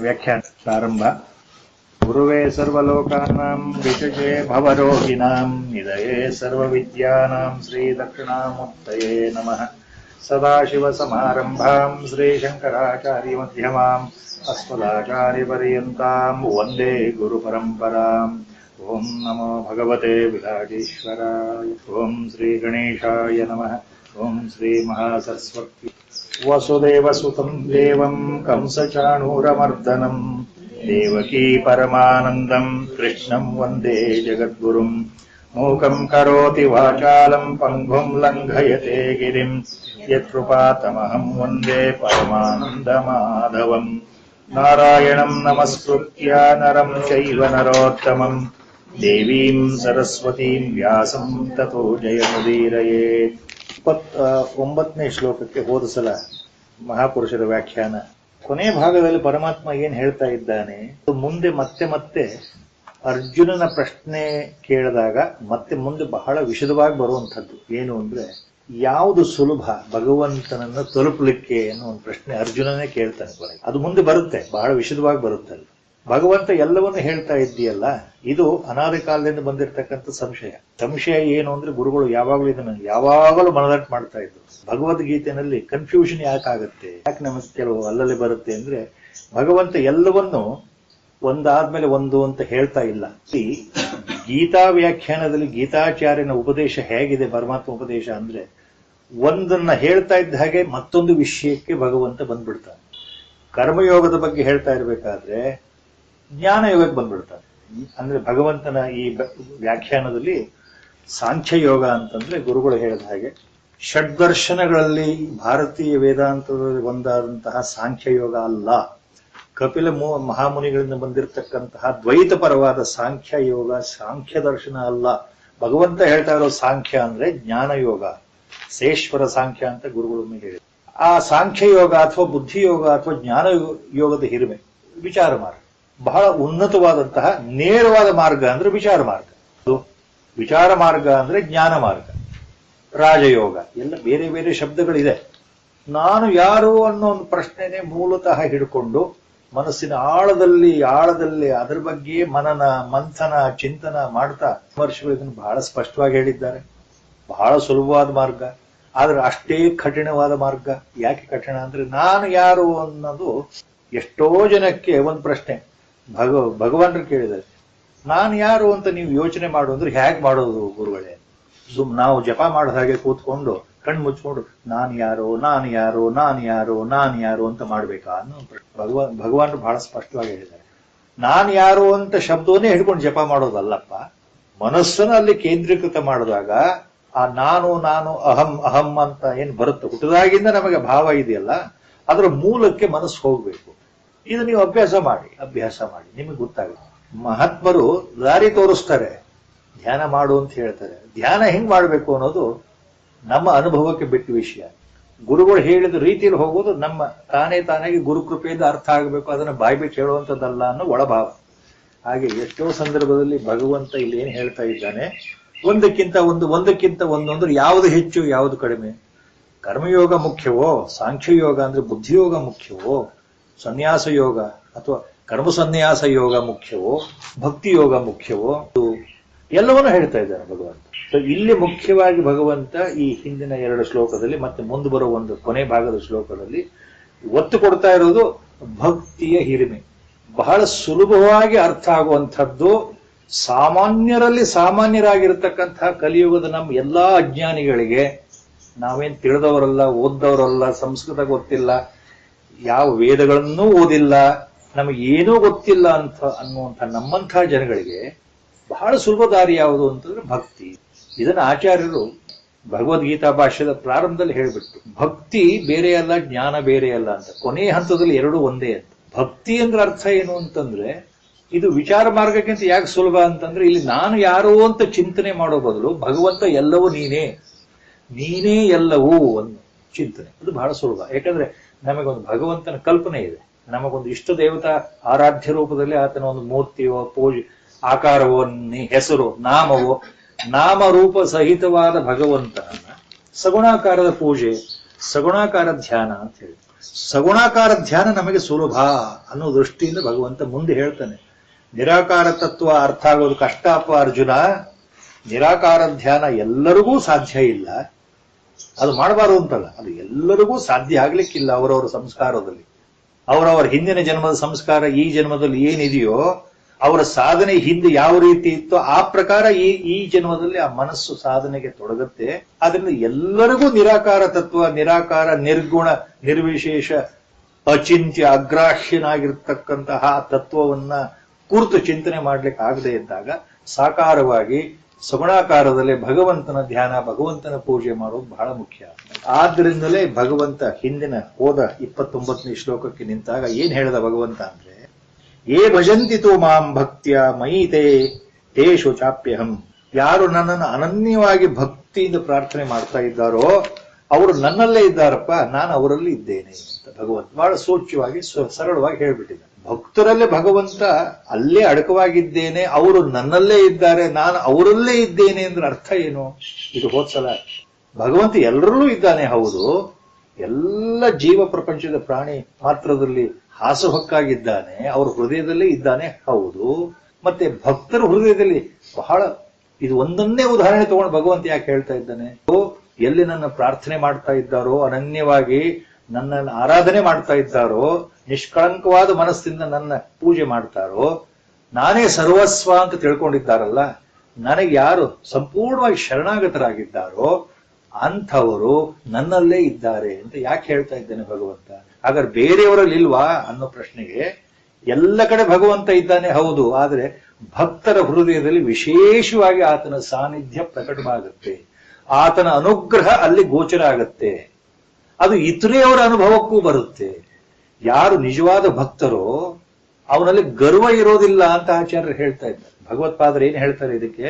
ವ್ಯಾಖ್ಯಾನ ಪ್ರಾರಂಭ. ಗುರುವೇ ಸರ್ವಲೋಕಾನಾಂ ವಿಷಜೇ ಭವರೋಗಿಣಾಂ ನಿಧಯೇ ಸರ್ವವಿದ್ಯಾನಾಂ ಶ್ರೀ ದಕ್ಷಿಣಾಮೂರ್ತಯೇ ನಮಃ. ಸದಾಶಿವಸಮಾರಂಭಾಂ ಶ್ರೀಶಂಕರಾಚಾರ್ಯ ಮಧ್ಯಮಾಂ ಅಸ್ಮದಾಚಾರ್ಯಪರ್ಯಂತಾಂ ವಂದೇ ಗುರುಪರಂಪರಾಂ. ಓಂ ನಮೋ ಭಗವತೆ ವಿರಾಜೇಶ್ವರಾಯ. ಓಂ ಶ್ರೀ ಗಣೇಶಾಯ ನಮಃ. ಓಂ ಶ್ರೀ ಮಹಾಸರಸ್ವತಿ. ವಸುದೇವಸುತಂ ದೇವಂ ಕಂಸಚಾಣೂರಮರ್ದನಂ ದೇವಕೀ ಪರಮಾನಂದಂ ಕೃಷ್ಣಂ ವಂದೇ ಜಗದ್ಗುರುಂ. ಮೂಕಂ ಕರೋತಿ ವಾಚಾಲಂ ಪಂಗುಂ ಲಂಘಯತೆ ಗಿರಿಂ ಯತ್ಕೃಪಾತಮಹಂ ವಂದೇ ಪರಮಾನಂದಮಾಧವಂ. ನಾರಾಯಣಂ ನಮಸ್ಕೃತ್ಯ ನರಂ ಚೈವ ನರೋತ್ತಮಂ ದೇವೀಂ ಸರಸ್ವತೀಂ ವ್ಯಾಸಂ ತತೋ ಜಯಮುದೀರಯೇತ್. 29ನೇ ಶ್ಲೋಕಕ್ಕೆ ಹೋದ ಸಲ ಮಹಾಪುರುಷರ ವ್ಯಾಖ್ಯಾನ ಕೊನೆ ಭಾಗದಲ್ಲಿ ಪರಮಾತ್ಮ ಏನ್ ಹೇಳ್ತಾ ಇದ್ದಾನೆ, ಮುಂದೆ ಮತ್ತೆ ಅರ್ಜುನನ ಪ್ರಶ್ನೆ ಕೇಳಿದಾಗ ಮುಂದೆ ಬಹಳ ವಿಶದವಾಗಿ ಬರುವಂಥದ್ದು ಏನು ಅಂದ್ರೆ, ಯಾವುದು ಸುಲಭ ಭಗವಂತನನ್ನು ತಲುಪಲಿಕ್ಕೆ ಅನ್ನೋ ಒಂದು ಪ್ರಶ್ನೆ ಅರ್ಜುನನೇ ಕೇಳ್ತಾನೆ ಕೊನೆಗೆ. ಅದು ಮುಂದೆ ಬರುತ್ತೆ, ಬಹಳ ವಿಶದವಾಗಿ ಬರುತ್ತೆ. ಭಗವಂತ ಎಲ್ಲವನ್ನೂ ಹೇಳ್ತಾ ಇದ್ದೀಯಲ್ಲ, ಇದು ಅನಾದಿ ಕಾಲದಿಂದ ಬಂದಿರತಕ್ಕಂಥ ಸಂಶಯ ಏನು ಅಂದ್ರೆ, ಗುರುಗಳು ಯಾವಾಗಲೂ ಇದನ್ನು ಯಾವಾಗಲೂ ಮನದಟ್ಟು ಮಾಡ್ತಾ ಇದ್ರು. ಭಗವದ್ಗೀತೆಯಲ್ಲಿ ಕನ್ಫ್ಯೂಷನ್ ಯಾಕಾಗತ್ತೆ, ಯಾಕೆ ನಮಗೆ ಕೆಲವು ಅಲ್ಲಲ್ಲಿ ಬರುತ್ತೆ ಅಂದ್ರೆ, ಭಗವಂತ ಎಲ್ಲವನ್ನೂ ಒಂದಾದ್ಮೇಲೆ ಒಂದು ಅಂತ ಹೇಳ್ತಾ ಇಲ್ಲ. ಈ ಗೀತಾ ವ್ಯಾಖ್ಯಾನದಲ್ಲಿ ಗೀತಾಚಾರ್ಯನ ಉಪದೇಶ ಹೇಗಿದೆ, ಪರಮಾತ್ಮ ಉಪದೇಶ ಅಂದ್ರೆ, ಒಂದನ್ನ ಹೇಳ್ತಾ ಇದ್ದ ಹಾಗೆ ಮತ್ತೊಂದು ವಿಷಯಕ್ಕೆ ಭಗವಂತ ಬಂದ್ಬಿಡ್ತಾನೆ. ಕರ್ಮಯೋಗದ ಬಗ್ಗೆ ಹೇಳ್ತಾ ಇರ್ಬೇಕಾದ್ರೆ ಜ್ಞಾನ ಯೋಗಕ್ಕೆ ಬಂದ್ಬಿಡ್ತಾನೆ. ಅಂದ್ರೆ ಭಗವಂತನ ಈ ವ್ಯಾಖ್ಯಾನದಲ್ಲಿ ಸಾಂಖ್ಯ ಯೋಗ ಅಂತಂದ್ರೆ ಗುರುಗಳು ಹೇಳಿದ ಹಾಗೆ ಷಡ್ದರ್ಶನಗಳಲ್ಲಿ ಭಾರತೀಯ ವೇದಾಂತದಲ್ಲಿ ಒಂದಾದಂತಹ ಸಾಂಖ್ಯ ಯೋಗ ಅಲ್ಲ, ಕಪಿಲ ಮಹಾಮುನಿಗಳಿಂದ ಬಂದಿರತಕ್ಕಂತಹ ದ್ವೈತ ಪರವಾದ ಸಾಂಖ್ಯ ಯೋಗ ಸಾಂಖ್ಯ ದರ್ಶನ ಅಲ್ಲ. ಭಗವಂತ ಹೇಳ್ತಾ ಇರೋ ಸಾಂಖ್ಯ ಅಂದ್ರೆ ಜ್ಞಾನ ಯೋಗ, ಸೇಶ್ವರ ಸಾಂಖ್ಯ ಅಂತ ಗುರುಗಳೊಮ್ಮೆ ಹೇಳಿದ್ರು. ಆ ಸಾಂಖ್ಯ ಯೋಗ ಅಥವಾ ಬುದ್ಧಿ ಯೋಗ ಅಥವಾ ಜ್ಞಾನ ಯೋಗದ ಹಿರಿಮೆ ವಿಚಾರ ಮಾರ್ಗ, ಬಹಳ ಉನ್ನತವಾದಂತಹ ನೇರವಾದ ಮಾರ್ಗ ಅಂದ್ರೆ ವಿಚಾರ ಮಾರ್ಗ. ವಿಚಾರ ಮಾರ್ಗ ಅಂದ್ರೆ ಜ್ಞಾನ ಮಾರ್ಗ, ರಾಜಯೋಗ, ಎಲ್ಲ ಬೇರೆ ಬೇರೆ ಶಬ್ದಗಳಿದೆ. ನಾನು ಯಾರು ಅನ್ನೋ ಒಂದು ಪ್ರಶ್ನೆನೇ ಮೂಲತಃ ಹಿಡ್ಕೊಂಡು ಮನಸ್ಸಿನ ಆಳದಲ್ಲಿ ಅದರ ಬಗ್ಗೆ ಮನನ ಮಂಥನ ಚಿಂತನ ಮಾಡ್ತಾ ಮಹರ್ಷಿಗಳು ಇದನ್ನು ಬಹಳ ಸ್ಪಷ್ಟವಾಗಿ ಹೇಳಿದ್ದಾರೆ. ಬಹಳ ಸುಲಭವಾದ ಮಾರ್ಗ, ಆದ್ರೆ ಅಷ್ಟೇ ಕಠಿಣವಾದ ಮಾರ್ಗ. ಯಾಕೆ ಕಠಿಣ ಅಂದ್ರೆ, ನಾನು ಯಾರು ಅನ್ನೋದು ಎಷ್ಟೋ ಜನಕ್ಕೆ ಒಂದು ಪ್ರಶ್ನೆ. ಭಗವಾನರು ಕೇಳಿದ್ದಾರೆ, ನಾನು ಯಾರು ಅಂತ ನೀವು ಯೋಚನೆ ಮಾಡು ಅಂದ್ರೆ ಹೇಗೆ ಮಾಡೋದು ಗುರುಗಳೇ? ನಾವು ಜಪ ಮಾಡಿದ ಹಾಗೆ ಕೂತ್ಕೊಂಡು ಕಣ್ಣು ಮುಚ್ಕೊಂಡು ನಾನು ಯಾರು ಅಂತ ಮಾಡ್ಬೇಕಾ ಅನ್ನೋ ಭಗವಾನರು ಬಹಳ ಸ್ಪಷ್ಟವಾಗಿ ಹೇಳಿದ್ದಾರೆ. ನಾನು ಯಾರು ಅಂತ ಶಬ್ದವನ್ನೇ ಹಿಡ್ಕೊಂಡು ಜಪ ಮಾಡೋದಲ್ಲಪ್ಪ. ಮನಸ್ಸನ್ನು ಅಲ್ಲಿ ಕೇಂದ್ರೀಕೃತ ಮಾಡಿದಾಗ ಆ ನಾನು ಅಹಂ ಅಂತ ಏನ್ ಬರುತ್ತೆ, ಹುಟ್ಟದಾಗಿಂದ ನಮಗೆ ಭಾವ ಇದೆಯಲ್ಲ, ಅದರ ಮೂಲಕ್ಕೆ ಮನಸ್ಸು ಹೋಗ್ಬೇಕು. ಇದು ನೀವು ಅಭ್ಯಾಸ ಮಾಡಿ ನಿಮಗೆ ಗೊತ್ತಾಗುತ್ತೆ. ಮಹಾತ್ಮರು ದಾರಿ ತೋರಿಸ್ತಾರೆ, ಧ್ಯಾನ ಮಾಡು ಅಂತ ಹೇಳ್ತಾರೆ. ಧ್ಯಾನ ಹೆಂಗ್ ಮಾಡ್ಬೇಕು ಅನ್ನೋದು ನಮ್ಮ ಅನುಭವಕ್ಕೆ ಬಿಟ್ಟ ವಿಷಯ. ಗುರುಗಳು ಹೇಳಿದ ರೀತಿಯಲ್ಲಿ ಹೋಗೋದು ನಮ್ಮ ತಾನಾಗಿ ಗುರುಕೃಪೆಯಿಂದ ಅರ್ಥ ಆಗಬೇಕು, ಅದನ್ನ ಬಾಯ್ಬಿಟ್ಟು ಹೇಳುವಂಥದ್ದಲ್ಲ ಅನ್ನೋ ಒಳಭಾವ. ಹಾಗೆ ಎಷ್ಟೋ ಸಂದರ್ಭದಲ್ಲಿ ಭಗವಂತ ಇಲ್ಲಿ ಏನ್ ಹೇಳ್ತಾ ಇದ್ದಾನೆ, ಒಂದಕ್ಕಿಂತ ಒಂದೊಂದು ಯಾವುದು ಹೆಚ್ಚು ಯಾವುದು ಕಡಿಮೆ, ಕರ್ಮಯೋಗ ಮುಖ್ಯವೋ, ಸಾಂಖ್ಯ ಯೋಗ ಅಂದ್ರೆ ಬುದ್ಧಿಯೋಗ ಮುಖ್ಯವೋ, ಸನ್ಯಾಸ ಯೋಗ ಅಥವಾ ಕರ್ಮ ಸನ್ಯಾಸ ಯೋಗ ಮುಖ್ಯವೋ, ಭಕ್ತಿ ಯೋಗ ಮುಖ್ಯವೋ, ಎಲ್ಲವನ್ನೂ ಹೇಳ್ತಾ ಇದ್ದಾನೆ ಭಗವಂತ. ಇಲ್ಲಿ ಮುಖ್ಯವಾಗಿ ಭಗವಂತ ಈ ಹಿಂದಿನ 2 ಶ್ಲೋಕದಲ್ಲಿ ಮತ್ತೆ ಮುಂದೆ ಬರೋ ಒಂದು ಕೊನೆ ಭಾಗದ ಶ್ಲೋಕದಲ್ಲಿ ಒತ್ತು ಕೊಡ್ತಾ ಇರೋದು ಭಕ್ತಿಯ ಹಿರಿಮೆ. ಬಹಳ ಸುಲಭವಾಗಿ ಅರ್ಥ ಆಗುವಂಥದ್ದು, ಸಾಮಾನ್ಯರಾಗಿರ್ತಕ್ಕಂತಹ ಕಲಿಯುಗದ ನಮ್ಮ ಎಲ್ಲಾ ಅಜ್ಞಾನಿಗಳಿಗೆ, ನಾವೇನ್ ತಿಳಿದವರಲ್ಲ, ಓದ್ದವರಲ್ಲ, ಸಂಸ್ಕೃತ ಗೊತ್ತಿಲ್ಲ, ಯಾವ ವೇದಗಳನ್ನೂ ಓದಿಲ್ಲ, ನಮಗೇನೂ ಗೊತ್ತಿಲ್ಲ ಅನ್ನುವಂಥ ನಮ್ಮಂಥ ಜನಗಳಿಗೆ ಬಹಳ ಸುಲಭ ದಾರಿ ಯಾವುದು ಅಂತಂದ್ರೆ ಭಕ್ತಿ. ಇದನ್ನ ಆಚಾರ್ಯರು ಭಗವದ್ಗೀತಾ ಭಾಷ್ಯದ ಪ್ರಾರಂಭದಲ್ಲಿ ಹೇಳ್ಬಿಟ್ಟು, ಭಕ್ತಿ ಬೇರೆ ಅಲ್ಲ, ಜ್ಞಾನ ಬೇರೆ ಅಲ್ಲ ಅಂತ. ಕೊನೆಯ ಹಂತದಲ್ಲಿ ಎರಡೂ ಒಂದೇ ಅಂತ. ಭಕ್ತಿ ಅಂದ್ರೆ ಅರ್ಥ ಏನು ಅಂತಂದ್ರೆ, ಇದು ವಿಚಾರ ಮಾರ್ಗಕ್ಕಿಂತ ಯಾಕೆ ಸುಲಭ ಅಂತಂದ್ರೆ, ಇಲ್ಲಿ ನಾನು ಯಾರು ಅಂತ ಚಿಂತನೆ ಮಾಡೋ ಬದಲು ಭಗವಂತ ಎಲ್ಲವೂ ನೀನೇ ಎಲ್ಲವೂ ಒಂದು ಚಿಂತನೆ, ಅದು ಬಹಳ ಸುಲಭ. ಯಾಕಂದ್ರೆ ನಮಗೊಂದು ಭಗವಂತನ ಕಲ್ಪನೆ ಇದೆ, ನಮಗೊಂದು ಇಷ್ಟ ದೇವತಾ ಆರಾಧ್ಯ ರೂಪದಲ್ಲಿ ಆತನ ಒಂದು ಮೂರ್ತಿಯೋ ಪೂಜೆ ಆಕಾರವೋ ಹೆಸರು ನಾಮವೋ ನಾಮರೂಪ ಸಹಿತವಾದ ಭಗವಂತನನ್ನ ಸಗುಣಾಕಾರದ ಪೂಜೆ, ಸಗುಣಾಕಾರ ಧ್ಯಾನ ಅಂತ ಹೇಳಿ. ಸಗುಣಾಕಾರ ಧ್ಯಾನ ನಮಗೆ ಸುಲಭ ಅನ್ನೋ ದೃಷ್ಟಿಯಿಂದ ಭಗವಂತ ಮುಂದೆ ಹೇಳ್ತಾನೆ. ನಿರಾಕಾರ ತತ್ವ ಅರ್ಥ ಆಗೋದು ಕಷ್ಟಪ್ಪ ಅರ್ಜುನ. ನಿರಾಕಾರ ಧ್ಯಾನ ಎಲ್ಲರಿಗೂ ಸಾಧ್ಯ ಇಲ್ಲ, ಅದು ಮಾಡಬಾರದು ಅಂತಲ್ಲ, ಅದು ಎಲ್ಲರಿಗೂ ಸಾಧ್ಯ ಆಗ್ಲಿಕ್ಕಿಲ್ಲ. ಅವರವರ ಸಂಸ್ಕಾರದಲ್ಲಿ, ಅವರವರ ಹಿಂದಿನ ಜನ್ಮದ ಸಂಸ್ಕಾರ ಈ ಜನ್ಮದಲ್ಲಿ ಏನಿದೆಯೋ, ಅವರ ಸಾಧನೆ ಹಿಂದೆ ಯಾವ ರೀತಿ ಇತ್ತೋ ಆ ಪ್ರಕಾರ ಈ ಜನ್ಮದಲ್ಲಿ ಆ ಮನಸ್ಸು ಸಾಧನೆಗೆ ತೊಡಗುತ್ತೆ. ಆದ್ರಿಂದ ಎಲ್ಲರಿಗೂ ನಿರಾಕಾರ ತತ್ವ, ನಿರಾಕಾರ, ನಿರ್ಗುಣ, ನಿರ್ವಿಶೇಷ, ಅಚಿಂತ್ಯ, ಅಗ್ರಾಹ್ಯನಾಗಿರ್ತಕ್ಕಂತಹ ತತ್ವವನ್ನ ಕುರಿತು ಚಿಂತನೆ ಮಾಡ್ಲಿಕ್ಕೆ ಆಗದೆ ಇದ್ದಾಗ ಸಾಕಾರವಾಗಿ ಸಗುಣಾಕಾರದಲ್ಲಿ ಭಗವಂತನ ಧ್ಯಾನ, ಭಗವಂತನ ಪೂಜೆ ಮಾಡೋದು ಬಹಳ ಮುಖ್ಯ. ಆದ್ರಿಂದಲೇ ಭಗವಂತ ಹಿಂದಿನ ಹೋದ 29ನೇ ಶ್ಲೋಕಕ್ಕೆ ನಿಂತಾಗ ಏನ್ ಹೇಳಿದ ಭಗವಂತ ಅಂದ್ರೆ, ಏ ಭಜಂತಿತು ಮಾಂ ಭಕ್ತ್ಯ ಮಯಿತೇ ತೇಷು ಚಾಪ್ಯಹಂ. ಯಾರು ನನ್ನನ್ನು ಅನನ್ಯವಾಗಿ ಭಕ್ತಿಯಿಂದ ಪ್ರಾರ್ಥನೆ ಮಾಡ್ತಾ ಇದ್ದಾರೋ ಅವರು ನನ್ನಲ್ಲೇ ಇದ್ದಾರಪ್ಪ, ನಾನು ಅವರಲ್ಲಿ ಇದ್ದೇನೆ ಅಂತ ಭಗವಂತ ಬಹಳ ಸೂಚ್ಯವಾಗಿ ಸರಳವಾಗಿ ಹೇಳ್ಬಿಟ್ಟಿದ್ದಾನೆ. ಭಕ್ತರಲ್ಲೇ ಭಗವಂತ ಅಲ್ಲೇ ಅಡಕವಾಗಿದ್ದೇನೆ, ಅವರು ನನ್ನಲ್ಲೇ ಇದ್ದಾರೆ, ನಾನು ಅವರಲ್ಲೇ ಇದ್ದೇನೆ ಅಂದ್ರೆ ಅರ್ಥ ಏನು? ಇದು ಹೋದ್ಸಲ ಭಗವಂತ ಎಲ್ಲರಲ್ಲೂ ಇದ್ದಾನೆ, ಹೌದು. ಎಲ್ಲ ಜೀವ ಪ್ರಪಂಚದ ಪ್ರಾಣಿ ಮಾತ್ರದಲ್ಲಿ ಹಾಸುಹೊಕ್ಕಾಗಿದ್ದಾನೆ, ಅವ್ರ ಹೃದಯದಲ್ಲೇ ಇದ್ದಾನೆ, ಹೌದು. ಮತ್ತೆ ಭಕ್ತರ ಹೃದಯದಲ್ಲಿ ಬಹಳ, ಇದು ಒಂದನ್ನೇ ಉದಾಹರಣೆ ತಗೊಂಡು ಭಗವಂತ ಯಾಕೆ ಹೇಳ್ತಾ ಇದ್ದಾನೆ? ಎಲ್ಲಿ ನನ್ನ ಪ್ರಾರ್ಥನೆ ಮಾಡ್ತಾ ಇದ್ದಾರೋ, ಅನನ್ಯವಾಗಿ ನನ್ನನ್ನು ಆರಾಧನೆ ಮಾಡ್ತಾ ಇದ್ದಾರೋ, ನಿಷ್ಕಳಂಕವಾದ ಮನಸ್ಸಿಂದ ನನ್ನ ಪೂಜೆ ಮಾಡ್ತಾರೋ, ನಾನೇ ಸರ್ವಸ್ವ ಅಂತ ತಿಳ್ಕೊಂಡಿದ್ದಾರಲ್ಲ, ನನಗೆ ಯಾರು ಸಂಪೂರ್ಣವಾಗಿ ಶರಣಾಗತರಾಗಿದ್ದಾರೋ ಅಂಥವರು ನನ್ನಲ್ಲೇ ಇದ್ದಾರೆ ಅಂತ ಯಾಕೆ ಹೇಳ್ತಾ ಇದ್ದಾನೆ ಭಗವಂತ? ಹಾಗಾದ್ರೆ ಬೇರೆಯವರಲ್ಲಿ ಇಲ್ವಾ ಅನ್ನೋ ಪ್ರಶ್ನೆಗೆ, ಎಲ್ಲ ಕಡೆ ಭಗವಂತ ಇದ್ದಾನೆ, ಹೌದು. ಆದ್ರೆ ಭಕ್ತರ ಹೃದಯದಲ್ಲಿ ವಿಶೇಷವಾಗಿ ಆತನ ಸಾನ್ನಿಧ್ಯ ಪ್ರಕಟವಾಗುತ್ತೆ, ಆತನ ಅನುಗ್ರಹ ಅಲ್ಲಿ ಗೋಚರ ಆಗತ್ತೆ, ಅದು ಇತರೆಯವರ ಅನುಭವಕ್ಕೂ ಬರುತ್ತೆ. ಯಾರು ನಿಜವಾದ ಭಕ್ತರೋ ಅವನಲ್ಲಿ ಗರ್ವ ಇರೋದಿಲ್ಲ ಅಂತ ಆಚಾರ್ಯರು ಹೇಳ್ತಾ ಇದ್ದಾರೆ. ಭಗವತ್ಪಾದರು ಏನ್ ಹೇಳ್ತಾರೆ ಇದಕ್ಕೆ?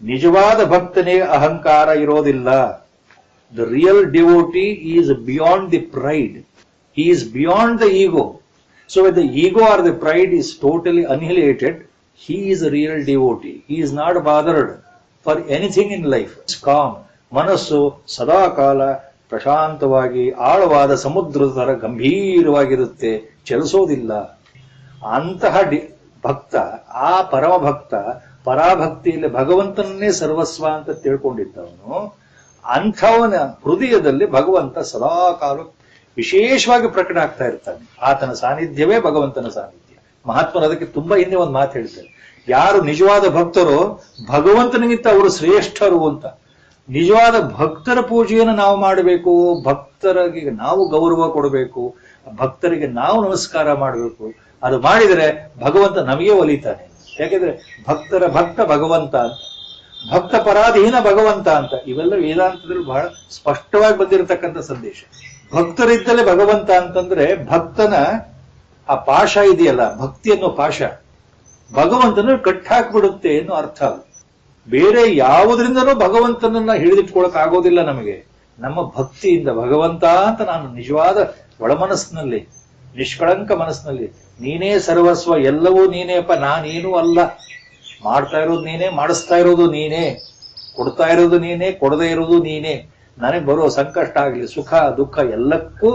ನಿಜವಾದ ಭಕ್ತನಿಗೆ ಅಹಂಕಾರ ಇರೋದಿಲ್ಲ. The real devotee is beyond the pride, he is beyond the ego. So when the ego or the pride is totally annihilated, he is a real devotee. He is not bothered for anything in life. It's calm. ಮನಸ್ಸು ಸದಾ ಕಾಲ ಪ್ರಶಾಂತವಾಗಿ ಆಳವಾದ ಸಮುದ್ರದ ತರ ಗಂಭೀರವಾಗಿರುತ್ತೆ, ಚಲಿಸೋದಿಲ್ಲ. ಅಂತಹ ಭಕ್ತ, ಆ ಪರಮ ಭಕ್ತ, ಪರಾಭಕ್ತಿಯಲ್ಲಿ ಭಗವಂತನನ್ನೇ ಸರ್ವಸ್ವ ಅಂತ ತಿಳ್ಕೊಂಡಿದ್ದವನು, ಅಂಥವನ ಹೃದಯದಲ್ಲಿ ಭಗವಂತ ಸದಾ ಕಾಲ ವಿಶೇಷವಾಗಿ ಪ್ರಕಟ ಆಗ್ತಾ ಇರ್ತಾನೆ. ಆತನ ಸಾನ್ನಿಧ್ಯವೇ ಭಗವಂತನ ಸಾನ್ನಿಧ್ಯ. ಮಹಾತ್ಮರು ಅದಕ್ಕೆ ತುಂಬಾ ಹಿಂದೆ ಒಂದು ಮಾತು ಹೇಳ್ತಾರೆ, ಯಾರು ನಿಜವಾದ ಭಕ್ತರೋ ಭಗವಂತನಿಗಿಂತ ಅವರು ಶ್ರೇಷ್ಠರು ಅಂತ. ನಿಜವಾದ ಭಕ್ತರ ಪೂಜೆಯನ್ನು ನಾವು ಮಾಡಬೇಕು, ಭಕ್ತರಿಗೆ ನಾವು ಗೌರವ ಕೊಡಬೇಕು, ಭಕ್ತರಿಗೆ ನಾವು ನಮಸ್ಕಾರ ಮಾಡಬೇಕು. ಅದು ಮಾಡಿದರೆ ಭಗವಂತ ನಮಗೆ ಒಲಿತಾನೆ. ಯಾಕೆಂದ್ರೆ ಭಕ್ತರ ಭಕ್ತ ಭಗವಂತ ಅಂತ, ಭಕ್ತ ಪರಾಧೀನ ಭಗವಂತ ಅಂತ, ಇವೆಲ್ಲ ವೇದಾಂತದಲ್ಲಿ ಬಹಳ ಸ್ಪಷ್ಟವಾಗಿ ಬಂದಿರತಕ್ಕಂಥ ಸಂದೇಶ. ಭಕ್ತರಿದ್ದಲೇ ಭಗವಂತ ಅಂತಂದ್ರೆ ಭಕ್ತನ ಆ ಪಾಶ ಇದೆಯಲ್ಲ, ಭಕ್ತಿ ಅನ್ನೋ ಪಾಶ ಭಗವಂತನ ಕಟ್ಟಾಕ್ಬಿಡುತ್ತೆ ಅನ್ನೋ ಅರ್ಥ. ಬೇರೆ ಯಾವುದರಿಂದನೂ ಭಗವಂತನನ್ನ ಹಿಡಿದಿಟ್ಕೊಳಕ್ ಆಗೋದಿಲ್ಲ ನಮಗೆ. ನಮ್ಮ ಭಕ್ತಿಯಿಂದ ಭಗವಂತ ಅಂತ ನಾನು ನಿಜವಾದ ಒಳಮನಸ್ಸಿನಲ್ಲಿ, ನಿಷ್ಕಳಂಕ ಮನಸ್ಸಿನಲ್ಲಿ, ನೀನೇ ಸರ್ವಸ್ವ, ಎಲ್ಲವೂ ನೀನೇಪ್ಪ, ನಾನೇನೂ ಅಲ್ಲ, ಮಾಡ್ತಾ ಇರೋದು ನೀನೇ, ಮಾಡಿಸ್ತಾ ಇರೋದು ನೀನೇ, ಕೊಡ್ತಾ ಇರೋದು ನೀನೇ, ಕೊಡದೇ ಇರೋದು ನೀನೇ, ನನಗೆ ಬರೋ ಸಂಕಷ್ಟ ಆಗ್ಲಿ ಸುಖ ದುಃಖ ಎಲ್ಲಕ್ಕೂ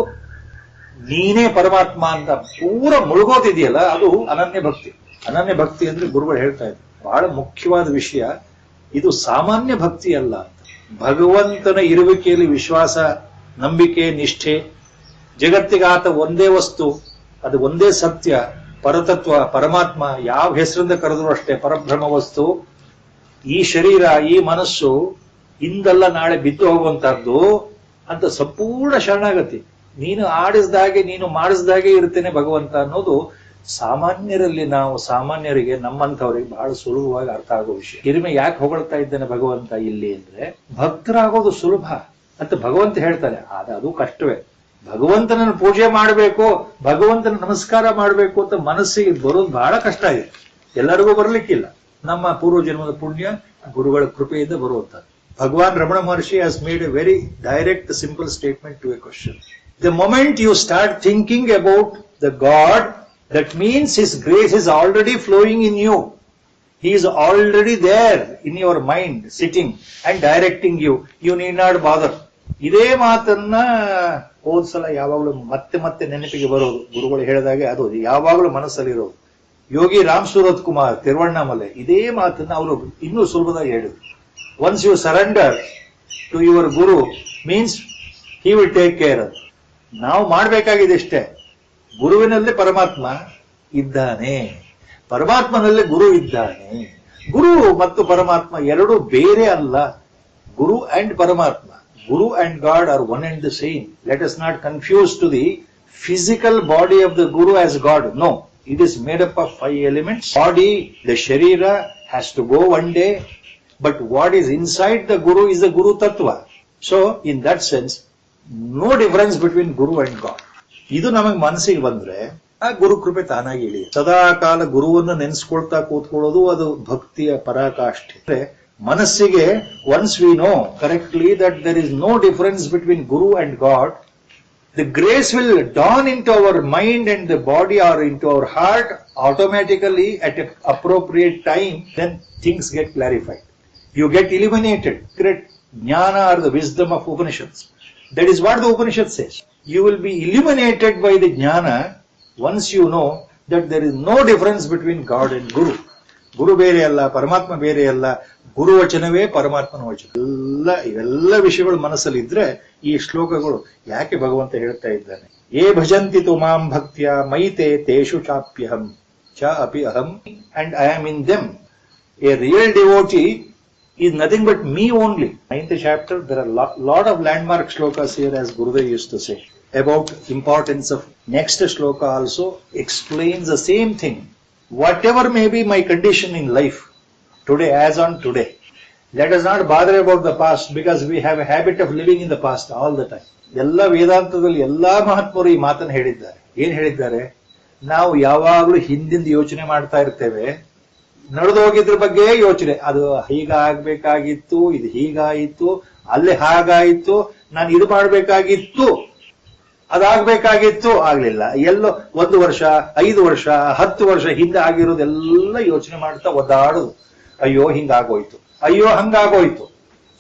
ನೀನೇ ಪರಮಾತ್ಮ ಅಂತ ಪೂರ ಮುಳುಗೋದಿದೆಯಲ್ಲ, ಅದು ಅನನ್ಯ ಭಕ್ತಿ. ಅನನ್ಯ ಭಕ್ತಿ ಅಂದ್ರೆ ಗುರುಗಳು ಹೇಳ್ತಾ ಇದ್ರು ಬಹಳ ಮುಖ್ಯವಾದ ವಿಷಯ, ಇದು ಸಾಮಾನ್ಯ ಭಕ್ತಿ ಅಲ್ಲ. ಭಗವಂತನ ಇರುವಿಕೆಯಲ್ಲಿ ವಿಶ್ವಾಸ, ನಂಬಿಕೆ, ನಿಷ್ಠೆ, ಜಗತ್ತಿಗಾತ ಒಂದೇ ವಸ್ತು, ಅದು ಒಂದೇ ಸತ್ಯ, ಪರತತ್ವ, ಪರಮಾತ್ಮ, ಯಾವ ಹೆಸರಿಂದ ಕರೆದ್ರು ಅಷ್ಟೇ ಪರಬ್ರಹ್ಮ ವಸ್ತು. ಈ ಶರೀರ, ಈ ಮನಸ್ಸು ಇಂದಲ್ಲ ನಾಳೆ ಬಿದ್ದು ಹೋಗುವಂತಹದ್ದು ಅಂತ ಸಂಪೂರ್ಣ ಶರಣಾಗತಿ. ನೀನು ಆಡಿಸ್ದಾಗೆ, ನೀನು ಮಾಡಿಸ್ದಾಗೆ ಇರ್ತೇನೆ ಭಗವಂತ ಅನ್ನೋದು ಸಾಮಾನ್ಯರಲ್ಲಿ, ನಾವು ಸಾಮಾನ್ಯರಿಗೆ, ನಮ್ಮಂಥವ್ರಿಗೆ ಬಹಳ ಸುಲಭವಾಗಿ ಅರ್ಥ ಆಗೋ ವಿಷಯ. ಹಿರಿಮೆ ಯಾಕೆ ಹೊಗಳ್ತಾ ಇದ್ದೇನೆ ಭಗವಂತ ಇಲ್ಲಿ ಅಂದ್ರೆ, ಭಕ್ತರಾಗೋದು ಸುಲಭ ಅಂತ ಭಗವಂತ ಹೇಳ್ತಾನೆ, ಆದ್ರೆ ಅದು ಕಷ್ಟವೇ. ಭಗವಂತನನ್ನು ಪೂಜೆ ಮಾಡಬೇಕು, ಭಗವಂತನ ನಮಸ್ಕಾರ ಮಾಡಬೇಕು ಅಂತ ಮನಸ್ಸಿಗೆ ಬರೋದು ಬಹಳ ಕಷ್ಟ ಇದೆ. ಎಲ್ಲರಿಗೂ ಬರ್ಲಿಕ್ಕಿಲ್ಲ. ನಮ್ಮ ಪೂರ್ವ ಜನ್ಮದ ಪುಣ್ಯ, ಗುರುಗಳ ಕೃಪೆಯಿಂದ ಬರುವಂತದ್ದು. Bhagavan Ramana Maharshi has made a very direct, simple statement to a question. The moment you start thinking about the God, that means His grace is already flowing in you. He is already there in your mind, sitting and directing you. You need not bother. ಇದೇ ಮಾತನ್ನ ಹೋದ್ಸಲ ಯಾವಾಗಲೂ ಮತ್ತೆ ಮತ್ತೆ ನೆನಪಿಗೆ ಬರೋದು, ಗುರುಗಳು ಹೇಳಿದಾಗೆ ಅದು ಯಾವಾಗಲೂ ಮನಸ್ಸಲ್ಲಿರೋದು. ಯೋಗಿ ರಾಮ್ ಸೂರತ್ ಕುಮಾರ್ ತಿರುವಣ್ಣಾಮಲೆ ಇದೇ ಮಾತನ್ನ ಅವರು ಇನ್ನೂ ಸುಲಭವಾಗಿ ಹೇಳಿದ್ರು. Once you surrender to your guru means he will take care. ನಾವು ಮಾಡಬೇಕಾಗಿದೆ ಇಷ್ಟೇ, ಗುರುವಿನಲ್ಲಿ ಪರಮಾತ್ಮ ಇದ್ದಾನೆ, ಪರಮಾತ್ಮನಲ್ಲಿ ಗುರು ಇದ್ದಾನೆ. ಗುರು ಮತ್ತು ಪರಮಾತ್ಮ ಎರಡು ಬೇರೆ ಅಲ್ಲ. ಗುರು ಅಂಡ್ ಪರಮಾತ್ಮ, Guru and God are one and the same. Let us not confuse to the physical body of the Guru as God. No, it is made up of 5 elements. Body, the Sharira has to go one day, but what is inside the Guru is the Guru Tattva. So, in that sense, no difference between Guru and God. ಇದು ನಮಗೆ ಮನಸ್ಸಿಗೆ ಬಂದ್ರೆ ಆ ಗುರು ಕೃಪೆ ತಾನಾಗಿ ಇಳಿ. ಸದಾ ಕಾಲ ಗುರುವನ್ನು ನೆನೆಸ್ಕೊಳ್ತಾ ಕೂತ್ಕೊಳ್ಳೋದು ಅದು ಭಕ್ತಿಯ ಪರಾಕಾಷ್ಠೆ. ಮನಸ್ಸಿಗೆ once we know correctly that there is no difference between guru and God, the grace will dawn into our mind and the body are into our heart automatically at a appropriate time. Then things get clarified, you get eliminated. Great jnana are the wisdom of Upanishads. That is what the Upanishad says. You will be eliminated by the jnana once you know that there is no difference between God and Guru. ಗುರು ಬೇರೆ ಅಲ್ಲ, ಪರಮಾತ್ಮ ಬೇರೆ ಅಲ್ಲ, ಗುರು ವಚನವೇ ಪರಮಾತ್ಮನ ವಚನ. ಇವೆಲ್ಲ ವಿಷಯಗಳು ಮನಸ್ಸಲ್ಲಿ ಇದ್ರೆ ಈ ಶ್ಲೋಕಗಳು ಯಾಕೆ ಭಗವಂತ ಹೇಳ್ತಾ ಇದ್ದಾನೆ. ಏ ಭಜಂತಿ ತು ಮಾಂ ಭಕ್ತ್ಯ ಮೈತೆ ತೇಷು ಚಾಪ್ಯಹಂ ಚ ಅಪಿ ಅಹಂ and I am in them. A real devotee is nothing but me only. 9th chapter, there are lot of landmark shlokas here, as Gurudev used to say, about importance of. Next shloka also explains the same thing. Whatever may be my condition in life, today, as on today, let us not bother about the past, because we have a habit of living in the past all the time. ಎಲ್ಲ ವೇದಾಂತದಲ್ಲಿ ಎಲ್ಲಾ ಮಹಾತ್ಮರು ಈ ಮಾತನ್ನು ಹೇಳಿದ್ದಾರೆ. ಏನ್ ಹೇಳಿದ್ದಾರೆ? ನಾವು ಯಾವಾಗಲೂ ಹಿಂದಿಂದ ಯೋಚನೆ ಮಾಡ್ತಾ ಇರ್ತೇವೆ, ನಡೆದು ಹೋಗಿದ್ರ ಬಗ್ಗೆ ಯೋಚನೆ. ಅದು ಹೀಗಾಗ್ಬೇಕಾಗಿತ್ತು, ಇದು ಹೀಗಾಯಿತು, ಅಲ್ಲಿ ಹಾಗಾಯಿತು, ನಾನು ಇದು ಮಾಡ್ಬೇಕಾಗಿತ್ತು, ಅದಾಗ್ಬೇಕಾಗಿತ್ತು, ಆಗ್ಲಿಲ್ಲ. ಎಲ್ಲೋ 1 ವರ್ಷ 5 ವರ್ಷ 10 ವರ್ಷ ಹಿಂದೆ ಆಗಿರೋದೆಲ್ಲ ಯೋಚನೆ ಮಾಡ್ತಾ ಒದ್ದಾಡುದು. ಅಯ್ಯೋ ಹಿಂಗಾಗೋಯ್ತು, ಅಯ್ಯೋ ಹಂಗಾಗೋಯ್ತು.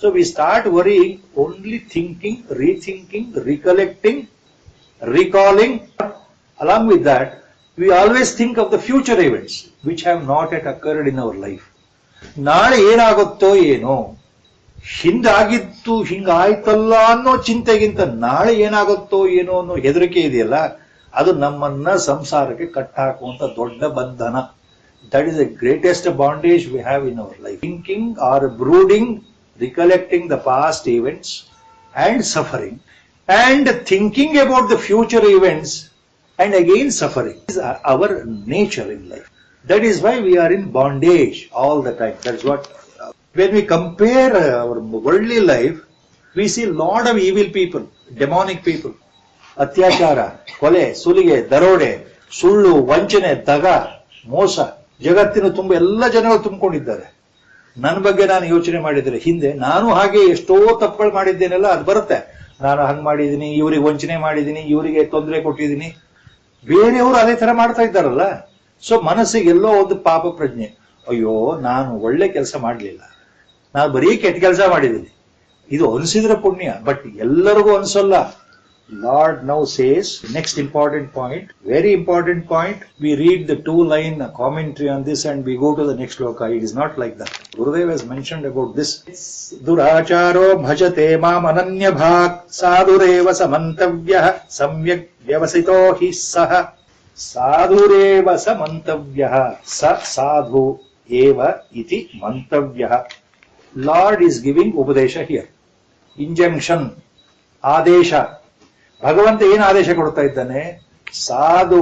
So we start worrying, only thinking, rethinking, recollecting, recalling. Along with that we always think of the future events which have not yet occurred in our life. ನಾಳೆ ಏನಾಗುತ್ತೋ ಏನೋ, ಹಿಂದಾಗಿತ್ತು ಹಿಂಗಾಯ್ತಲ್ಲ ಅನ್ನೋ ಚಿಂತೆಗಿಂತ ನಾಳೆ ಏನಾಗುತ್ತೋ ಏನೋ ಅನ್ನೋ ಹೆದರಿಕೆ ಇದೆಯಲ್ಲ, ಅದು ನಮ್ಮನ್ನ ಸಂಸಾರಕ್ಕೆ ಕಟ್ಟಾಕುವಂತ ದೊಡ್ಡ ಬಂಧನ. That is the greatest bondage we have in our life. Thinking or brooding, recollecting the past events and suffering, and thinking about the future events and again suffering is our nature in life. That is why we are in bondage all the time. That's what, when we compare our worldly life, we see a lot of evil people, demonic people. ಅತ್ಯಾಚಾರ, ಕೊಲೆ, ಸುಲಿಗೆ, ದರೋಡೆ, ಸುಳ್ಳು, ವಂಚನೆ, ದಗ, ಮೋಸ, ಜಗತ್ತಿನ ತುಂಬ ಎಲ್ಲ ಜನಗಳು ತುಂಬಿಕೊಂಡಿದ್ದಾರೆ. ನನ್ನ ಬಗ್ಗೆ ನಾನು ಯೋಚನೆ ಮಾಡಿದ್ರೆ ಹಿಂದೆ ನಾನು ಹಾಗೆ ಎಷ್ಟೋ ತಪ್ಪುಗಳು ಮಾಡಿದ್ದೇನೆಲ್ಲ ಅದು ಬರುತ್ತೆ. ನಾನು ಹಂಗ್ ಮಾಡಿದ್ದೀನಿ, ಇವರಿಗೆ ವಂಚನೆ ಮಾಡಿದ್ದೀನಿ, ಇವರಿಗೆ ತೊಂದರೆ ಕೊಟ್ಟಿದ್ದೀನಿ, ಬೇರೆಯವರು ಅದೇ ತರ ಮಾಡ್ತಾ ಇದ್ದಾರಲ್ಲ. ಸೊ ಮನಸ್ಸಿಗೆ ಎಲ್ಲೋ ಒಂದು ಪಾಪ ಪ್ರಜ್ಞೆ, ಅಯ್ಯೋ ನಾನು ಒಳ್ಳೆ ಕೆಲಸ ಮಾಡ್ಲಿಲ್ಲ, ನಾನು ಬರೀ ಕೆಟ್ಟ ಕೆಲಸ ಮಾಡಿದ್ದೀನಿ, ಇದು ಅನಿಸಿದ್ರೆ ಪುಣ್ಯ, ಬಟ್ ಎಲ್ಲರಿಗೂ ಅನ್ಸಲ್ಲ. Lord now says, next important point, very important point, we read the 2-line commentary on this and we go to the next shloka. It is not like that. Gurudev has mentioned about this. Duracharo bhajate mam ananya bhak sadhureva samantavyah samyak vyavasito hi saha. Sadhureva samantavyah sa sadhu eva iti mantavyah. Lord is giving upadesha here. Injunction, adesha. ಭಗವಂತ ಏನು ಆದೇಶ ಕೊಡ್ತಾ ಇದ್ದಾನೆ? ಸಾಧು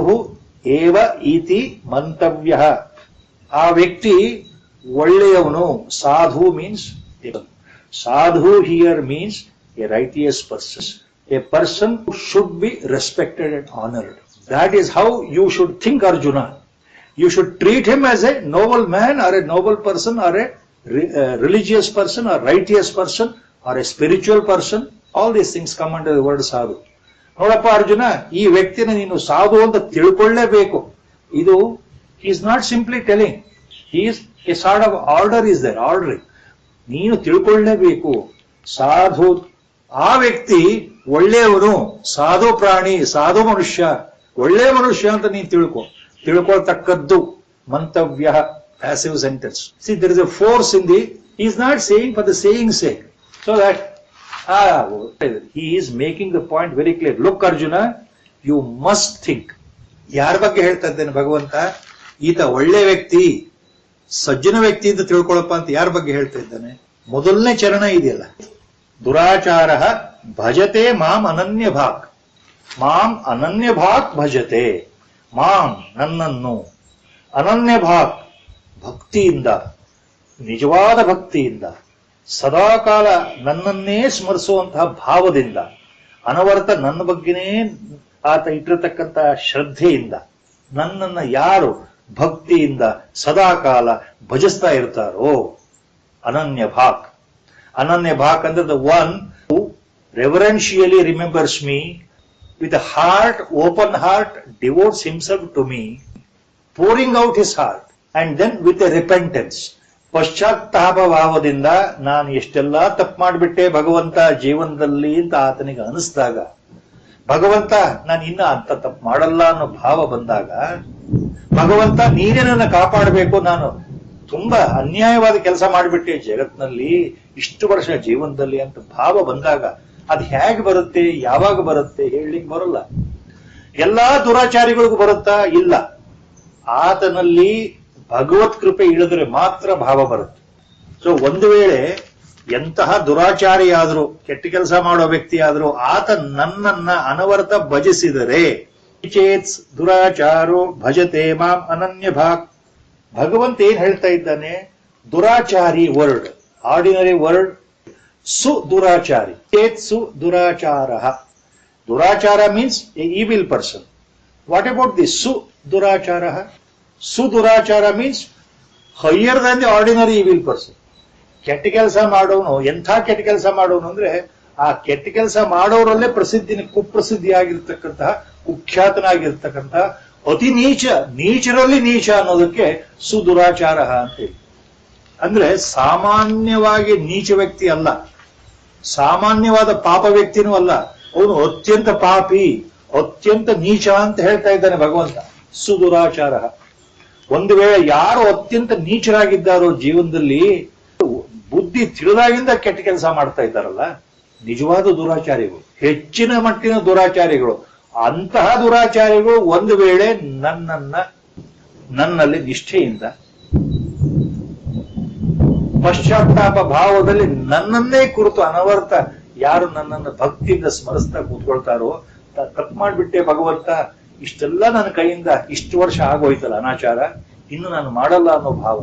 ಏವ ಇತಿ ಮಂತವ್ಯ. ಆ ವ್ಯಕ್ತಿ ಒಳ್ಳೆಯವನು. Sadhu means, sadhu here means a righteous person, a person should be respected and honoured. That is how you should think Arjuna. You should treat him as a noble man or a noble person or a religious person or righteous person or a spiritual person. All these things come under the word sadhu. ನೋಡಪ್ಪ ಅರ್ಜುನ, ಈ ವ್ಯಕ್ತಿನ ನೀನು ಸಾಧು ಅಂತ ತಿಳ್ಕೊಳ್ಳೇಬೇಕು. ಇದು is not simply telling, is a sort of order is there, ordering. ನೀನು ತಿಳ್ಕೊಳ್ಳೇಬೇಕು. ಸಾಧು ಆ ವ್ಯಕ್ತಿ ಒಳ್ಳೆಯವನು, ಸಾಧು ಪ್ರಾಣಿ, ಸಾಧು ಮನುಷ್ಯ, ಒಳ್ಳೆ ಮನುಷ್ಯ ಅಂತ ನೀನು ತಿಳ್ಕೊಳ್ತಕ್ಕದ್ದು ಮಂತವ್ಯ, passive sentence. See, there is a force in he is not saying for the saying sake. So that he is making the point very clear. Look Arjuna, you must think. ಯಾರ ಬಗ್ಗೆ ಹೇಳ್ತಾ ಇದ್ದೇನೆ ಭಗವಂತ? ಈತ ಒಳ್ಳೆ ವ್ಯಕ್ತಿ, ಸಜ್ಜನ ವ್ಯಕ್ತಿ ಅಂತ ತಿಳ್ಕೊಳಪ್ಪ ಅಂತ ಯಾರ ಬಗ್ಗೆ ಹೇಳ್ತಾ ಇದ್ದಾನೆ? ಮೊದಲನೇ ಚರಣ ಇದೆಯಲ್ಲ, ದುರಾಚಾರ ಭಜತೆ ಮಾಂ ಅನನ್ಯ ಭಾಕ್. ಮಾಂ ಅನನ್ಯ ಭಾಕ್ ಭಜತೆ, ಮಾಂ ನನ್ನನ್ನು, ಅನನ್ಯ ಭಾಕ್ ಭಕ್ತಿಯಿಂದ, ನಿಜವಾದ ಭಕ್ತಿಯಿಂದ, ಸದಾಕಾಲ ನನ್ನನ್ನೇ ಸ್ಮರಿಸುವಂತಹ ಭಾವದಿಂದ, ಅನವರತ ನನ್ನ ಬಗ್ಗೆನೇ ಆತ ಇಟ್ಟಿರತಕ್ಕಂತಹ ಶ್ರದ್ಧೆಯಿಂದ ನನ್ನನ್ನ ಯಾರು ಭಕ್ತಿಯಿಂದ ಸದಾಕಾಲ ಭಜಿಸ್ತಾ ಇರ್ತಾರೋ, ಅನನ್ಯ ಭಾಕ್. ಅನನ್ಯ ಭಾಕ್ ಅಂದ್ರೆ the one who reverentially remembers me with a heart, open heart, devotes himself to me, pouring out his heart, and then with a repentance, ಪಶ್ಚಾತ್ತಾಪ ಭಾವದಿಂದ ನಾನು ಎಷ್ಟೆಲ್ಲ ತಪ್ಪು ಮಾಡಿಬಿಟ್ಟೆ ಭಗವಂತ ಜೀವನದಲ್ಲಿ ಅಂತ ಆತನಿಗೆ ಅನಿಸ್ದಾಗ, ಭಗವಂತ ನಾನು ಇನ್ನ ಅಂತ ತಪ್ಪು ಮಾಡಲ್ಲ ಅನ್ನೋ ಭಾವ ಬಂದಾಗ, ಭಗವಂತ ನೀನೇ ನನ್ನ ಕಾಪಾಡಬೇಕು, ನಾನು ತುಂಬಾ ಅನ್ಯಾಯವಾದ ಕೆಲಸ ಮಾಡಿಬಿಟ್ಟೆ ಜಗತ್ನಲ್ಲಿ ಇಷ್ಟು ವರ್ಷ ಜೀವನದಲ್ಲಿ ಅಂತ ಭಾವ ಬಂದಾಗ, ಅದು ಹೇಗೆ ಬರುತ್ತೆ, ಯಾವಾಗ ಬರುತ್ತೆ ಹೇಳಲಿಕ್ಕೆ ಬರಲ್ಲ. ಎಲ್ಲಾ ದುರಾಚಾರಿಗಳಿಗೂ ಬರುತ್ತಾ? ಇಲ್ಲ. ಆತನಲ್ಲಿ ಭಗವತ್ ಕೃಪೆ ಇಳಿದ್ರೆ ಮಾತ್ರ ಭಾವ ಬರುತ್ತೆ. ಸೊ ಒಂದು ವೇಳೆ ಎಂತಹ ದುರಾಚಾರಿಯಾದ್ರೂ, ಕೆಟ್ಟ ಕೆಲಸ ಮಾಡೋ ವ್ಯಕ್ತಿ ಆದ್ರೂ ಆತ ನನ್ನನ್ನ ಅನವರತ ಭಜಿಸಿದರೆ, ಚೇತ್ ದುರಾಚಾರೋ ಭಜತೆ ಮಾಂ ಅನನ್ಯ ಭಾಕ್. ಭಗವಂತ ಏನ್ ಹೇಳ್ತಾ ಇದ್ದಾನೆ? ದುರಾಚಾರಿ ವರ್ಡ್, ಆರ್ಡಿನರಿ ವರ್ಡ್, ಸುದುರಾಚಾರಿ, ಚೇತ್ ಸುದುರಾಚಾರ. Durachara means a evil person. What about the sudurachara? Sudurachara means higher than the ordinary evil person. ಕೆಟ್ಟ ಕೆಲಸ ಮಾಡೋನು, ಎಂಥ ಕೆಟ್ಟ ಕೆಲಸ ಮಾಡೋನು ಅಂದ್ರೆ ಆ ಕೆಟ್ಟ ಕೆಲಸ ಮಾಡೋರಲ್ಲೇ ಕುಪ್ರಸಿದ್ಧಿಯಾಗಿರ್ತಕ್ಕಂತಹ, ಕುಖ್ಯಾತನಾಗಿರ್ತಕ್ಕಂತಹ ಅತಿ ನೀಚರಲ್ಲಿ ನೀಚ ಅನ್ನೋದಕ್ಕೆ ಸುದುರಾಚಾರ ಅಂತೇಳಿ. ಅಂದ್ರೆ ಸಾಮಾನ್ಯವಾಗಿ ನೀಚ ವ್ಯಕ್ತಿ ಅಲ್ಲ, ಸಾಮಾನ್ಯವಾದ ಪಾಪ ವ್ಯಕ್ತಿನೂ ಅಲ್ಲ, ಅವನು ಅತ್ಯಂತ ಪಾಪಿ, ಅತ್ಯಂತ ನೀಚ ಅಂತ ಹೇಳ್ತಾ ಇದ್ದಾನೆ ಭಗವಂತ. ಸುದುರಾಚಾರ. ಒಂದು ವೇಳೆ ಯಾರು ಅತ್ಯಂತ ನೀಚರಾಗಿದ್ದಾರೋ ಜೀವನದಲ್ಲಿ, ಬುದ್ಧಿ ತಿಳಿದಾಗಿಂದ ಕೆಟ್ಟ ಕೆಲಸ ಮಾಡ್ತಾ ಇದ್ದಾರಲ್ಲ, ನಿಜವಾದ ದುರಾಚಾರಿಗಳು, ಹೆಚ್ಚಿನ ಮಟ್ಟಿನ ದುರಾಚಾರಿಗಳು, ಅಂತಹ ದುರಾಚಾರಿಗಳು ಒಂದು ವೇಳೆ ನನ್ನಲ್ಲಿ ನಿಷ್ಠೆಯಿಂದ, ಪಶ್ಚಾತ್ತಾಪ ಭಾವದಲ್ಲಿ ನನ್ನನ್ನೇ ಕುರಿತು ಅನವರ್ತ ಯಾರು ನನ್ನನ್ನು ಭಕ್ತಿಯಿಂದ ಸ್ಮರಿಸ್ತಾ ಕೂತ್ಕೊಳ್ತಾರೋ, ತಪ್ಪು ಮಾಡ್ಬಿಟ್ಟೆ ಭಗವಂತ, ಇಷ್ಟೆಲ್ಲ ನನ್ನ ಕೈಯಿಂದ ಇಷ್ಟು ವರ್ಷ ಆಗೋಯ್ತಲ್ಲ ಅನಾಚಾರ, ಇನ್ನು ನಾನು ಮಾಡಲ್ಲ ಅನ್ನೋ ಭಾವ,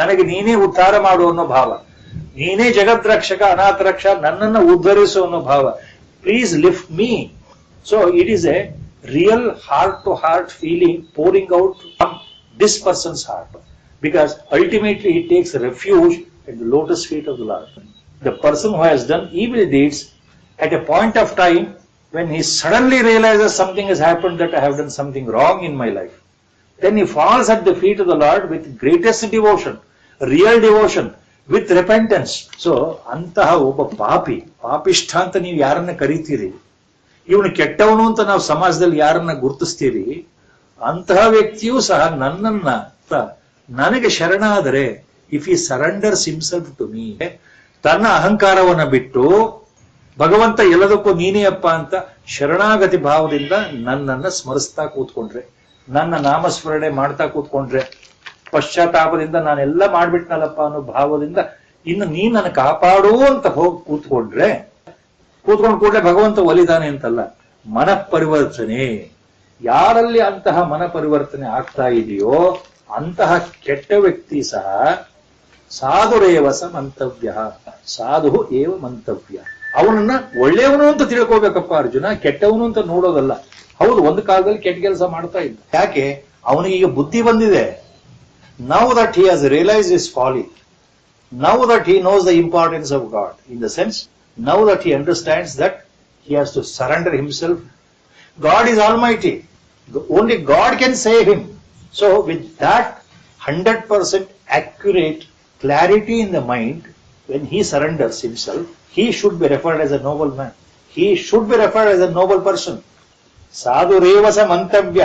ನನಗೆ ನೀನೇ ಉದ್ಧಾರ ಮಾಡು ಅನ್ನೋ ಭಾವ, ನೀನೇ ಜಗತ್ ರಕ್ಷಕ, ಅನಾಥ ರಕ್ಷ, ನನ್ನನ್ನು ಉದ್ಧರಿಸು ಅನ್ನೋ ಭಾವ, please lift me. So it is a real heart to heart feeling pouring out from this person's heart, because ultimately he takes refuge at the lotus feet of the Lord. The person who has done evil deeds, at a point of time when he suddenly realizes something has happened, that I have done something wrong in my life, then he falls at the feet of the Lord with greatest devotion, real devotion, with repentance. So ಅಂತಹ ಒಬ್ಬ ಪಾಪಿಷ್ಠ ಅಂತ ನೀವು ಯಾರನ್ನ ಕರೀತೀರಿ, ಇವನು ಕೆಟ್ಟವನು ಅಂತ ನಾವು ಸಮಾಜದಲ್ಲಿ ಯಾರನ್ನ ಗುರುತಿಸ್ತೀರಿ, ಅಂತಹ ವ್ಯಕ್ತಿಯೂ ಸಹ ನನಗೆ ಶರಣಾದರೆ, ಇಫ್ ಈ ಸರೆಂಡರ್ಸ್ ಹಿಮ್ಸೆಲ್ಫ್ ಟು ಮೀ, ತನ್ನ ಅಹಂಕಾರವನ್ನ ಬಿಟ್ಟು ಭಗವಂತ ಎಲ್ಲದಕ್ಕೂ ನೀನೇ ಅಪ್ಪ ಅಂತ ಶರಣಾಗತಿ ಭಾವದಿಂದ ನನ್ನನ್ನ ಸ್ಮರಿಸ್ತಾ ಕೂತ್ಕೊಂಡ್ರೆ, ನನ್ನ ನಾಮಸ್ಮರಣೆ ಮಾಡ್ತಾ ಕೂತ್ಕೊಂಡ್ರೆ, ಪಶ್ಚಾತ್ತಾಪದಿಂದ ನಾನೆಲ್ಲ ಮಾಡ್ಬಿಟ್ನಲ್ಲಪ್ಪ ಅನ್ನೋ ಭಾವದಿಂದ ಇನ್ನು ನೀನ್ ನನ್ನ ಕಾಪಾಡು ಅಂತ ಹೋಗಿ ಕೂತ್ಕೊಂಡ್ ಕೂಡಲೇ ಭಗವಂತ ಒಲಿದಾನೆ ಅಂತಲ್ಲ, ಮನಃಪರಿವರ್ತನೆ. ಯಾರಲ್ಲಿ ಅಂತಹ ಮನಪರಿವರ್ತನೆ ಆಗ್ತಾ ಇದೆಯೋ ಅಂತಹ ಕೆಟ್ಟ ವ್ಯಕ್ತಿ ಸಹ ಸಾಧುರೇವಸ ಮಂತವ್ಯ, ಸಾಧು ಏವ ಮಂತವ್ಯ. ಅವನನ್ನ ಒಳ್ಳೆಯವನು ಅಂತ ತಿಳ್ಕೋಬೇಕಪ್ಪ ಅರ್ಜುನ, ಕೆಟ್ಟವನು ಅಂತ ನೋಡೋದಲ್ಲ. ಹೌದು, ಒಂದು ಕಾಲದಲ್ಲಿ ಕೆಟ್ಟ ಕೆಲಸ ಮಾಡ್ತಾ ಇದ್ದ, ಯಾಕೆ? ಅವನಿಗೆ ಈಗ ಬುದ್ಧಿ ಬಂದಿದೆ. Now that he has realized his folly, now that he knows the importance of God, in the sense, now that he understands that he has to surrender himself. God is almighty, only God can save him. So with that 100% accurate clarity in the mind, when he surrenders himself, he should be referred as a noble man. He should be referred as a noble person. ಸಾಧುರೇವಸ ಮಂತವ್ಯ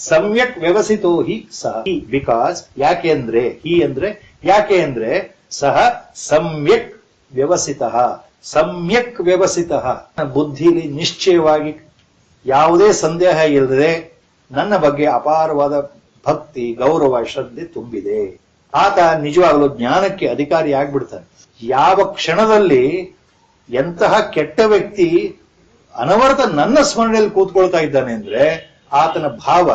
ಸಮ್ಯಕ್ ವ್ಯವಸಿತೋ ಹಿ ಸಹ. Because ಯಾಕೆ ಅಂದ್ರೆ ಸಹ ಸಮ್ಯಕ್ ವ್ಯವಸಿತಃ. ಸಮ್ಯಕ್ ವ್ಯವಸಿತಃ, ಬುದ್ಧಿಲಿ ನಿಶ್ಚಯವಾಗಿ ಯಾವುದೇ ಸಂದೇಹ ಇಲ್ಲದೆ ನನ್ನ ಬಗ್ಗೆ ಅಪಾರವಾದ ಭಕ್ತಿ, ಗೌರವ, ಶ್ರದ್ಧೆ ತುಂಬಿದೆ. ಆತ ನಿಜವಾಗಲೂ ಜ್ಞಾನಕ್ಕೆ ಅಧಿಕಾರಿ ಆಗ್ಬಿಡ್ತಾನೆ. ಯಾವ ಕ್ಷಣದಲ್ಲಿ ಎಂತಹ ಕೆಟ್ಟ ವ್ಯಕ್ತಿ ಅನವರತ ನನ್ನ ಸ್ಮರಣೆಯಲ್ಲಿ ಕೂತ್ಕೊಳ್ತಾ ಇದ್ದಾನೆ ಅಂದ್ರೆ ಆತನ ಭಾವ,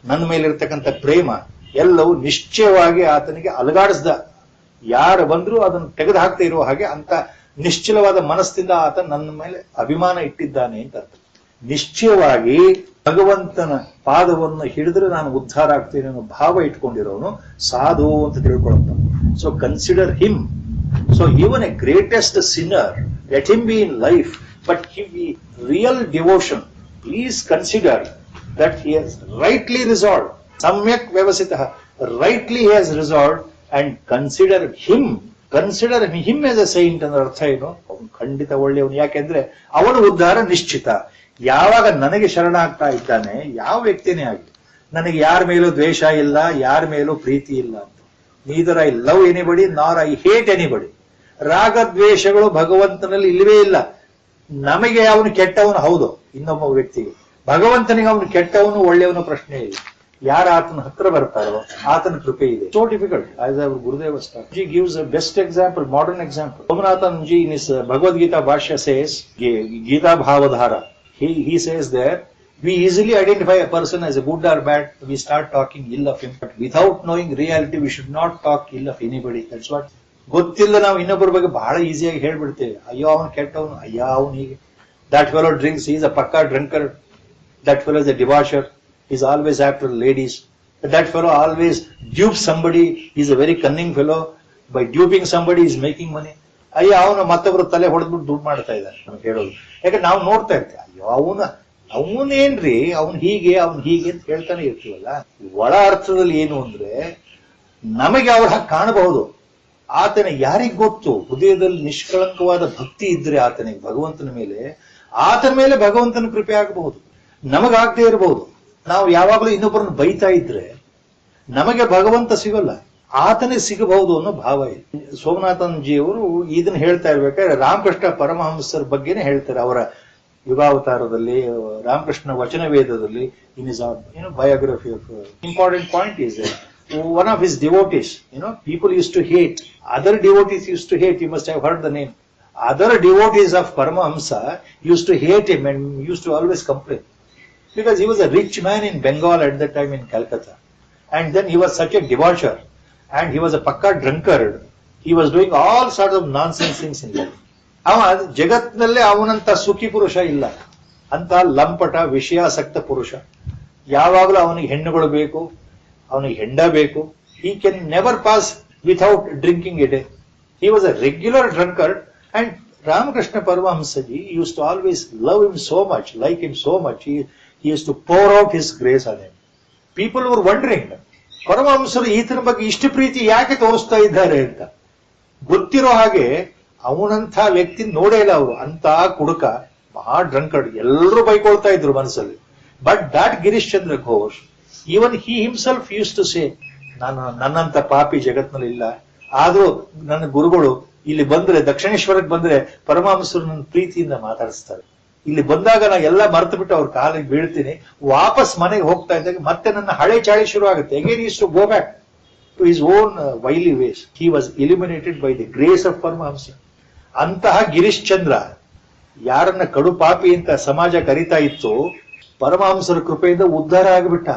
ನನ್ನ ಮೇಲಿರ್ತಕ್ಕಂಥ ಪ್ರೇಮ ಎಲ್ಲವೂ ನಿಶ್ಚಯವಾಗಿ ಆತನಿಗೆ ಅಲಗಾಡಿಸ್ದ. ಯಾರು ಬಂದ್ರೂ ಅದನ್ನು ತೆಗೆದು ಹಾಕ್ತಾ ಇರುವ ಹಾಗೆ ಅಂತ ನಿಶ್ಚಲವಾದ ಮನಸ್ಸಿಂದ ಆತ ನನ್ನ ಮೇಲೆ ಅಭಿಮಾನ ಇಟ್ಟಿದ್ದಾನೆ ಅಂತ ಅರ್ಥ. ನಿಶ್ಚಯವಾಗಿ ಭಗವಂತನ ಪಾದವನ್ನು ಹಿಡಿದ್ರೆ ನಾನು ಉದ್ಧಾರ ಆಗ್ತೀನಿ ಅನ್ನೋ ಭಾವ ಇಟ್ಕೊಂಡಿರೋನು ಸಾಧು ಅಂತ ತಿಳ್ಕೊಳ್ತ. So consider him. So even a greatest sinner, let him be in life, but give me real devotion. Please consider that he has rightly resolved. Samyak vyavasitah. Rightly he has resolved, and consider him as a saint ಅನ್ನೋ ಅರ್ಥ ಏನು? ಅವನು ಖಂಡಿತ ಒಳ್ಳೆಯವನು. ಯಾಕೆಂದ್ರೆ ಅವನ ಉದ್ಧಾರ ನಿಶ್ಚಿತ. ಯಾವಾಗ ನನಗೆ ಶರಣಾಗ್ತಾ ಇದ್ದಾನೆ, ಯಾವ ವ್ಯಕ್ತಿನೇ ಆಗಲಿ, ನನಗೆ ಯಾರ ಮೇಲೂ ದ್ವೇಷ ಇಲ್ಲ, ಯಾರ ಮೇಲೂ ಪ್ರೀತಿ ಇಲ್ಲ ಅಂತ. ನೀದರ್ ಐ ಲವ್ ಎನಿಬಡಿ ನಾರ್ ಐ ಹೇಟ್ ಎನಿಬಡಿ. ರಾಗದ್ವೇಷಗಳು ಭಗವಂತನಲ್ಲಿ ಇಲ್ಲವೇ ಇಲ್ಲ. ನಮಗೆ ಅವನು ಕೆಟ್ಟವನು ಹೌದು, ಇನ್ನೊಬ್ಬ ವ್ಯಕ್ತಿಗೆ. ಭಗವಂತನಿಗೆ ಅವನು ಕೆಟ್ಟವನು ಒಳ್ಳೆಯವನು ಪ್ರಶ್ನೆ ಇಲ್ಲ. ಯಾರು ಆತನ ಹತ್ರ ಬರ್ತಾರೋ ಆತನ ಕೃಪೆ ಇದೆ. So difficult. As our Gurudeva ji gives a best example, modern example. Somanathan ji in his Bhagavad Gita bhashya says, Gita Bhavadhara, he says there, we easily identify a person as a good or bad. We start talking ill of him, but without knowing reality we should not talk ill of anybody. That's what. ಗೊತ್ತಿಲ್ಲ ನಾವು ಇನ್ನೊಬ್ಬರ ಬಗ್ಗೆ ಬಹಳ ಈಸಿಯಾಗಿ ಹೇಳ್ಬಿಡ್ತೇವೆ. ಅಯ್ಯೋ ಅವನು ಕೆಟ್ಟವನು, ಅಯ್ಯೋ ಅವನು ಹೀಗೆ. That fellow drinks, is a pakka drinker. That fellow is a debaucher, is always after ladies. That fellow always dupe somebody, is a very cunning fellow. By duping somebody is making money. ಅಯ್ಯೋ ಅವನು ಮತ್ತೊಬ್ಬರು ತಲೆ ಹೊಡೆದ್ಬಿಟ್ಟು ದುಡ್ಡು ಮಾಡ್ತಾ ಇದ್ದಾನೆ ನಮ್ಗೆ ಹೇಳೋದು. ಯಾಕಂದ್ರೆ ನಾವು ನೋಡ್ತಾ ಇರ್ತೇವೆ, ಅಯ್ಯೋ ಅವನೇನ್ರಿ, ಅವನು ಹೀಗೆ ಅಂತ ಹೇಳ್ತಾನೆ ಇರ್ತೀವಲ್ಲ. ಒಳ ಅರ್ಥದಲ್ಲಿ ಏನು ಅಂದ್ರೆ ನಮಗೆ ಅವ್ರ ಹಾಗೆ ಕಾಣಬಹುದು. ಆತನ ಯಾರಿಗ್ ಗೊತ್ತು? ಹೃದಯದಲ್ಲಿ ನಿಷ್ಕಳಂಕವಾದ ಭಕ್ತಿ ಇದ್ರೆ ಆತನಿಗೆ ಭಗವಂತನ ಮೇಲೆ, ಆತನ ಮೇಲೆ ಭಗವಂತನ ಕೃಪೆ ಆಗಬಹುದು, ನಮಗಾಗದೇ ಇರಬಹುದು. ನಾವು ಯಾವಾಗಲೂ ಇನ್ನೊಬ್ಬರನ್ನು ಬೈತಾ ಇದ್ರೆ ನಮಗೆ ಭಗವಂತ ಸಿಗಲ್ಲ, ಆತನೇ ಸಿಗಬಹುದು ಅನ್ನೋ ಭಾವ ಇದೆ. ಸೋಮನಾಥನ್ ಜಿ ಅವರು ಇದನ್ನ ಹೇಳ್ತಾ ಇರ್ಬೇಕಾದ್ರೆ ರಾಮಕೃಷ್ಣ ಪರಮಹಂಸರ ಬಗ್ಗೆನೇ ಹೇಳ್ತಾರೆ. ಅವರ ಯುಗಾವತಾರದಲ್ಲಿ, ರಾಮಕೃಷ್ಣ ವಚನ ವೇದದಲ್ಲಿ, in his biography of important point is one of his devotees, people used to hate, other devotees used to hate, you must have heard the name. Other devotees of Paramahamsa used to hate him and used to always complain, because he was a rich man in Bengal at that time in Calcutta, and then he was such a debaucher, and he was a pakka drunkard. He was doing all sorts of nonsense things in life. ಜಗತ್ನಲ್ಲೇ ಅವನಂತ ಸುಖಿ ಪುರುಷ ಇಲ್ಲ, ಅಂತ ಲಂಪಟ ವಿಷಯಾಸಕ್ತ ಪುರುಷ. ಯಾವಾಗಲೂ ಅವನಿಗೆ ಹೆಣ್ಣುಗಳು ಬೇಕು, ಅವನಿಗೆ ಹೆಂಡ ಬೇಕು. He can never pass without drinking a day. He was a regular drunkard, and Ramakrishna Paramahamsaji used to always love him so much, like him so much. He used to pour out his grace on him. People were wondering, ಪರಮಹಂಸರು ಈತನ ಬಗ್ಗೆ ಇಷ್ಟು ಪ್ರೀತಿ ಯಾಕೆ ತೋರಿಸ್ತಾ ಇದ್ದಾರೆ ಅಂತ. ಗೊತ್ತಿರೋ ಹಾಗೆ ಅವನಂಥ ವ್ಯಕ್ತಿ ನೋಡೇ ಇಲ್ಲ ಅವರು. ಅಂತ ಕುಡುಕ, ಮಹಾ ಡ್ರಂಕರ್ಡ್, ಎಲ್ಲರೂ ಬೈಕೊಳ್ತಾ ಇದ್ರು ಮನಸ್ಸಲ್ಲಿ. But that Girish Chandra Ghosh, even he himself use to say, ನನ್ನಂತ ಪಾಪಿ ಜಗತ್ನಲ್ಲಿ ಇಲ್ಲ. ಆದ್ರೂ ನನ್ನ ಗುರುಗಳು ಇಲ್ಲಿ ಬಂದ್ರೆ, ದಕ್ಷಿಣೇಶ್ವರಕ್ಕೆ ಬಂದ್ರೆ ಪರಮಹಂಸರು ನನ್ನ ಪ್ರೀತಿಯಿಂದ ಮಾತಾಡಿಸ್ತಾರೆ. ಇಲ್ಲಿ ಬಂದಾಗ ನಾ ಎಲ್ಲ ಮರೆತು ಬಿಟ್ಟು ಅವ್ರ ಕಾಲಿಗೆ ಬೀಳ್ತೀನಿ. ವಾಪಸ್ ಮನೆಗೆ ಹೋಗ್ತಾ ಇದ್ದಾಗ ಮತ್ತೆ ನನ್ನ ಹಳೆ ಚಾಳಿ ಶುರು ಆಗುತ್ತೆ. Again is to go back to his own wily ways. He was eliminated by the grace of Paramahamsa. ಅಂತಹ ಗಿರೀಶ್ ಚಂದ್ರ ಯಾರನ್ನ ಕಡು ಪಾಪಿ ಅಂತ ಸಮಾಜ ಕರೀತಾ ಇತ್ತು, ಪರಮಹಂಸರ ಕೃಪೆಯಿಂದ ಉದ್ಧಾರ ಆಗಿಬಿಟ್ಟ,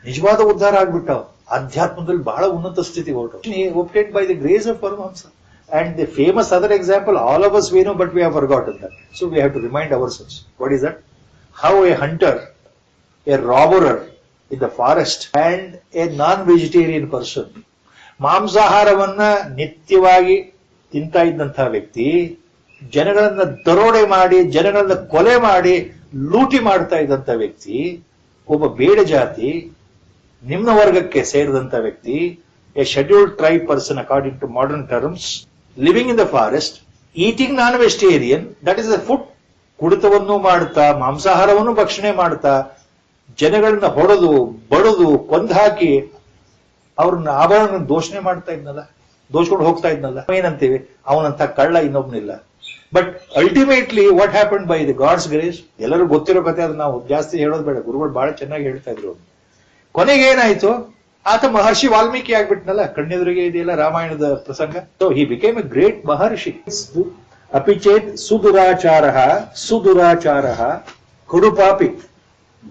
ನಿಜವಾದ ಉದ್ಧಾರ ಆಗ್ಬಿಟ್ಟ. ಅಧ್ಯಾತ್ಮದಲ್ಲಿ ಬಹಳ ಉನ್ನತ ಸ್ಥಿತಿ ಹೊರಟು, obtained by the grace of Paramahamsa. And the famous other example, all of us we know, but we have forgotten that. So we have to remind ourselves. What is that? How a hunter, a robber in the forest, and a non-vegetarian person, ಮಾಂಸಾಹಾರವನ್ನ ನಿತ್ಯವಾಗಿ ತಿಂತಾ ಇದ್ದಂತಹ ವ್ಯಕ್ತಿ, ಜನಗಳನ್ನ ದರೋಡೆ ಮಾಡಿ, ಜನಗಳನ್ನ ಕೊಲೆ ಮಾಡಿ, ಲೂಟಿ ಮಾಡ್ತಾ ಇದ್ದಂತ ವ್ಯಕ್ತಿ, ಒಬ್ಬ ಬೇಡ ಜಾತಿ ನಿಮ್ನ ವರ್ಗಕ್ಕೆ ಸೇರಿದಂತ ವ್ಯಕ್ತಿ, a scheduled tribe person according to modern terms, living in the forest, eating non vegetarian, that is the food. ಕುಡಿತವನ್ನು ಮಾಡ್ತಾ, ಮಾಂಸಾಹಾರವನ್ನು ಭಕ್ಷಣೆ ಮಾಡ್ತಾ, ಜನಗಳನ್ನ ಹೊಡೆದು ಬಡದು ಕೊಂದಾಕಿ ಅವ್ರನ್ನ ಆಭರಣ ದೋಷಣೆ ಮಾಡ್ತಾ ಇದ್ನಲ್ಲ, ದೋಷಕೊಂಡು ಹೋಗ್ತಾ ಇದ್ನಲ್ಲ. ಏನಂತೀವಿ, ಅವನಂತ ಕಳ್ಳ ಇನ್ನೊಬ್ನಿಲ್ಲ. But ultimately what happen by the God's grace, ಎಲ್ಲರೂ ಗೊತ್ತಿರೋ ಕಥೆ, ಅದು ನಾವು ಜಾಸ್ತಿ ಹೇಳೋದು ಬೇಡ, ಗುರುಗಳು ಬಹಳ ಚೆನ್ನಾಗಿ ಹೇಳ್ತಾ ಇದ್ರು. ಕೊನೆಗೆ ಏನಾಯ್ತು, ಆತ ಮಹರ್ಷಿ ವಾಲ್ಮೀಕಿ ಆಗ್ಬಿಟ್ನಲ್ಲ, ಕಣ್ಣೆದುರಿಗೆ ಇದೆಯಲ್ಲ ರಾಮಾಯಣದ ಪ್ರಸಂಗ. So he became a great maharshi. ಅಪಿಚೇತ್ ಸುದುರಾಚಾರ ಸುದುರಾಚಾರ ಕಡುಪಾಪಿ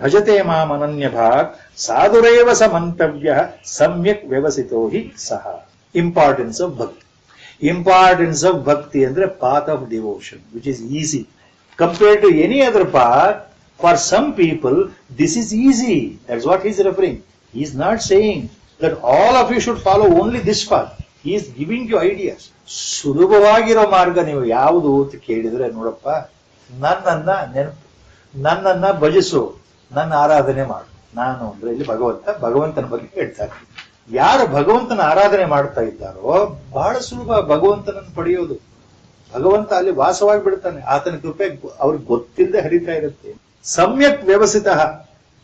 ಭಜತೆ ಮಾಂ ಅನನ್ಯ ಭಾಗ್ ಸಾಧುರೇವ ಸ ಮಂತವ್ಯ ಸಮ್ಯಕ್ ವ್ಯವಸಿತೋ ಹಿ ಸಹ. Importance of bhakti. Importance of bhakti ಅಂದ್ರೆ path of devotion, which is easy compared to any other path. For some people this is easy. That's what he is referring. He is not saying that all of you should follow only this path. He is giving you ideas. ಸುಲಭವಾಗಿರೋ ಮಾರ್ಗ ನೀವು ಯಾವುದು ಅಂತ ಕೇಳಿದ್ರೆ, ನೋಡಪ್ಪ, ನನ್ನನ್ನ ಭಜಿಸು, ನನ್ನ ಆರಾಧನೆ ಮಾಡು. ನಾನು ಅಂದ್ರೆ ಇಲ್ಲಿ ಭಗವಂತನ ಬಗ್ಗೆ ಹೇಳ್ತಾರೆ. ಯಾರು ಭಗವಂತನ ಆರಾಧನೆ ಮಾಡ್ತಾ ಇದ್ದಾರೋ ಬಹಳ ಸುಲಭ ಭಗವಂತನನ್ನು ಪಡೆಯೋದು. ಭಗವಂತ ಅಲ್ಲಿ ವಾಸವಾಗಿ ಬಿಡ್ತಾನೆ. ಆತನ ಕೃಪೆ ಅವ್ರಿಗೆ ಗೊತ್ತಿಲ್ಲದೆ ಹರಿತಾ ಇರುತ್ತೆ. ಸಮ್ಯಕ್ ವ್ಯವಸ್ಥಿತ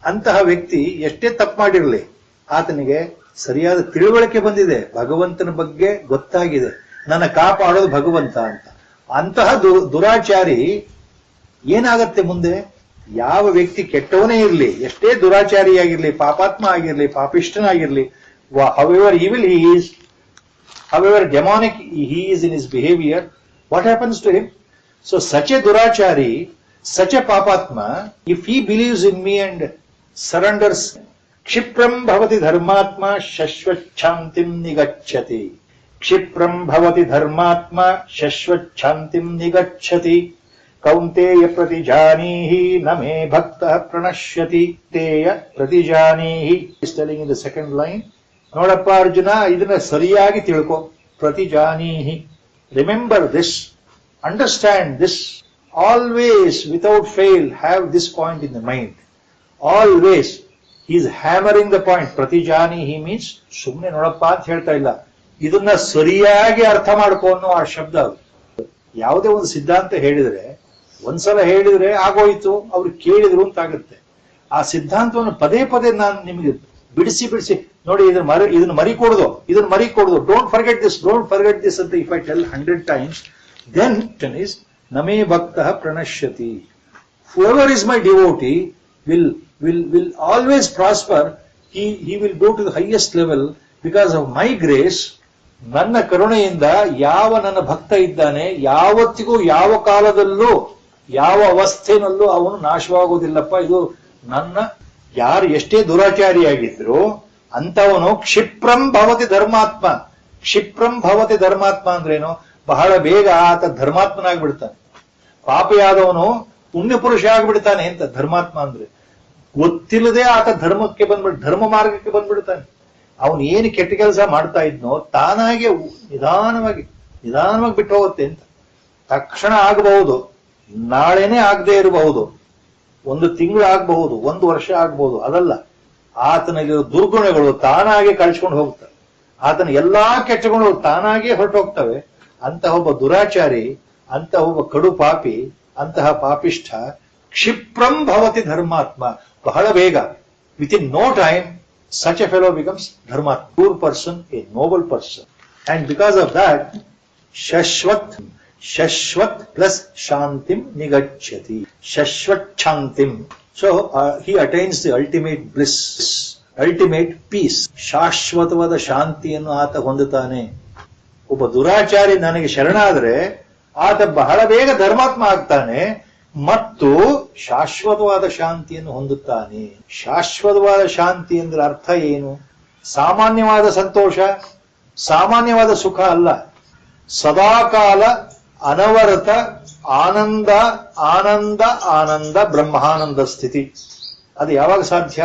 ಅಂತಹ ವ್ಯಕ್ತಿ ಎಷ್ಟೇ ತಪ್ಪು ಮಾಡಿರಲಿ, ಆತನಿಗೆ ಸರಿಯಾದ ತಿಳುವಳಿಕೆ ಬಂದಿದೆ, ಭಗವಂತನ ಬಗ್ಗೆ ಗೊತ್ತಾಗಿದೆ, ನನ್ನ ಕಾಪಾಡೋದು ಭಗವಂತ ಅಂತ. ಅಂತಹ ದುರಾಚಾರಿ ಏನಾಗತ್ತೆ ಮುಂದೆ? ಯಾವ ವ್ಯಕ್ತಿ ಕೆಟ್ಟವನೇ ಇರಲಿ, ಎಷ್ಟೇ ದುರಾಚಾರಿಯಾಗಿರ್ಲಿ, ಪಾಪಾತ್ಮ ಆಗಿರ್ಲಿ, ಪಾಪಿಷ್ಟನಾಗಿರ್ಲಿ, however evil he is, however demonic he is in his behavior, what happens to him? So such a durachari, such a papatma, if he believes in me and surrenders, ಕ್ಷಿಪ್ರಂ ಭವತಿ ಧರ್ಮಾತ್ಮ ಶಶ್ವಚ್ಛಾಂತಿಂ ನಿಗಚ್ಚತಿ. ಕ್ಷಿಪ್ರಂ ಭವತಿ ಧರ್ಮಾತ್ಮ ಶಶ್ವಚ್ಛಾಂತಿಂ ನಿಗಚ್ಚತಿ. ಕೌಂತೇಯ ಪ್ರತಿಜಾನೀಹಿ ನ ಮೇ ಭಕ್ತಃ ಪ್ರಣಶ್ಯತಿ. ತೇಯ ಪ್ರತಿಜಾನೀಹಿ. Telling in the second line. ನೋಡಪ್ಪ ಅರ್ಜುನ, ಇದನ್ನ ಸರಿಯಾಗಿ ತಿಳ್ಕೊ. ಪ್ರತಿಜಾನೀಹಿ, remember this, understand this, always without fail have this point in the mind. Always he is hammering the point. ಪ್ರತಿಜಾನೀಹಿ ಮೀನ್ಸ್ ಸುಮ್ಮನೆ ನೋಡಪ್ಪ ಅಂತ ಹೇಳ್ತಾ ಇಲ್ಲ, ಇದನ್ನ ಸರಿಯಾಗಿ ಅರ್ಥ ಮಾಡ್ಕೊ ಅನ್ನೋ ಆ ಶಬ್ದ. ಯಾವುದೇ ಒಂದು ಸಿದ್ಧಾಂತ ಹೇಳಿದ್ರೆ, ಒಂದ್ಸಲ ಹೇಳಿದ್ರೆ ಆಗೋಯ್ತು, ಅವ್ರು ಕೇಳಿದ್ರು ಅಂತ ಆಗುತ್ತೆ. ಆ ಸಿದ್ಧಾಂತವನ್ನು ಪದೇ ಪದೇ ನಾನು ನಿಮಗೆ ಬಿಡಿಸಿ ನೋಡಿ, ಇದನ್ನ ಮರಿಕೊಡುದು, ಡೋಂಟ್ ಫರ್ಗೆಟ್ ದಿಸ್ ಅಂತ if I tell 100 times, then is ನಮೇ ಭಕ್ತಃ ಪ್ರಣಶ್ಯತಿ. whoever is my devotee will always prosper. He will go to the highest level because of my grace. ನನ್ನ ಕರುಣೆಯಿಂದ ಯಾವ ನನ್ನ ಭಕ್ತ ಇದ್ದಾನೆ, ಯಾವತ್ತಿಗೂ ಯಾವ ಕಾಲದಲ್ಲೂ ಯಾವ ಅವಸ್ಥೆನಲ್ಲೂ ಅವನು ನಾಶವಾಗುವುದಿಲ್ಲಪ್ಪ. ಇದು ನನ್ನ, ಯಾರು ಎಷ್ಟೇ ದುರಾಚಾರಿಯಾಗಿದ್ರು ಅಂತವನು ಕ್ಷಿಪ್ರಂ ಭವತಿ ಧರ್ಮಾತ್ಮ. ಕ್ಷಿಪ್ರಂ ಭವತಿ ಧರ್ಮಾತ್ಮ ಅಂದ್ರೇನು? ಬಹಳ ಬೇಗ ಆತ ಧರ್ಮಾತ್ಮನಾಗ್ಬಿಡ್ತಾನೆ. ಪಾಪಿಯಾದವನು ಪುಣ್ಯ ಪುರುಷ ಆಗ್ಬಿಡ್ತಾನೆ ಅಂತ ಧರ್ಮಾತ್ಮ ಅಂದ್ರೆ. ಗೊತ್ತಿಲ್ಲದೆ ಆತ ಧರ್ಮ ಮಾರ್ಗಕ್ಕೆ ಬಂದ್ಬಿಡ್ತಾನೆ. ಅವನು ಏನು ಕೆಟ್ಟ ಕೆಲಸ ಮಾಡ್ತಾ ಇದ್ನೋ ತಾನಾಗೆ ನಿಧಾನವಾಗಿ ಬಿಟ್ಟು ಹೋಗುತ್ತೆ ಅಂತ. ತಕ್ಷಣ ಆಗಬಹುದು, ನಾಳೆನೇ ಆಗದೆ ಇರಬಹುದು, 1 ತಿಂಗಳು ಆಗಬಹುದು, 1 ವರ್ಷ ಆಗಬಹುದು. ಅದಲ್ಲ, ಆತನಲ್ಲಿರೋ ದುರ್ಗುಣಗಳು ತಾನಾಗೆ ಕಳ್ಸ್ಕೊಂಡು ಹೋಗ್ತವೆ. ಆತನ ಎಲ್ಲಾ ಕೆಟ್ಟ ಗುಣಗಳು ತಾನಾಗೆ ಹೊರಟೋಗ್ತವೆ. ಅಂತಹ ಒಬ್ಬ ದುರಾಚಾರಿ, ಅಂತಹ ಒಬ್ಬ ಕಡು ಪಾಪಿ, ಅಂತಹ ಪಾಪಿಷ್ಠ ಕ್ಷಿಪ್ರಂ ಭವತಿ ಧರ್ಮಾತ್ಮ. ಬಹಳ ಬೇಗ, within no time, such a fellow becomes dharmatma, pure person, a noble person. And because of that, shashvat plus shantim nigacchati. Shashvat shantim. So he attains the ultimate bliss, ultimate peace. ಶಾಶ್ವತವಾದ ಶಾಂತಿಯನ್ನು ಆತ ಹೊಂದುತ್ತಾನೆ. ಒಬ್ಬ ದುರಾಚಾರಿ ನನಗೆ ಶರಣಾದ್ರೆ ಆತ ಬಹಳ ಬೇಗ ಧರ್ಮಾತ್ಮ ಆಗ್ತಾನೆ ಮತ್ತು ಶಾಶ್ವತವಾದ ಶಾಂತಿಯನ್ನು ಹೊಂದುತ್ತಾನೆ. ಶಾಶ್ವತವಾದ ಶಾಂತಿ ಅಂದ್ರೆ ಅರ್ಥ ಏನು? ಸಾಮಾನ್ಯವಾದ ಸಂತೋಷ, ಸಾಮಾನ್ಯವಾದ ಸುಖ ಅಲ್ಲ. ಸದಾಕಾಲ ಅನವರತ ಆನಂದ ಆನಂದ ಆನಂದ ಬ್ರಹ್ಮಾನಂದ ಸ್ಥಿತಿ. ಅದು ಯಾವಾಗ ಸಾಧ್ಯ?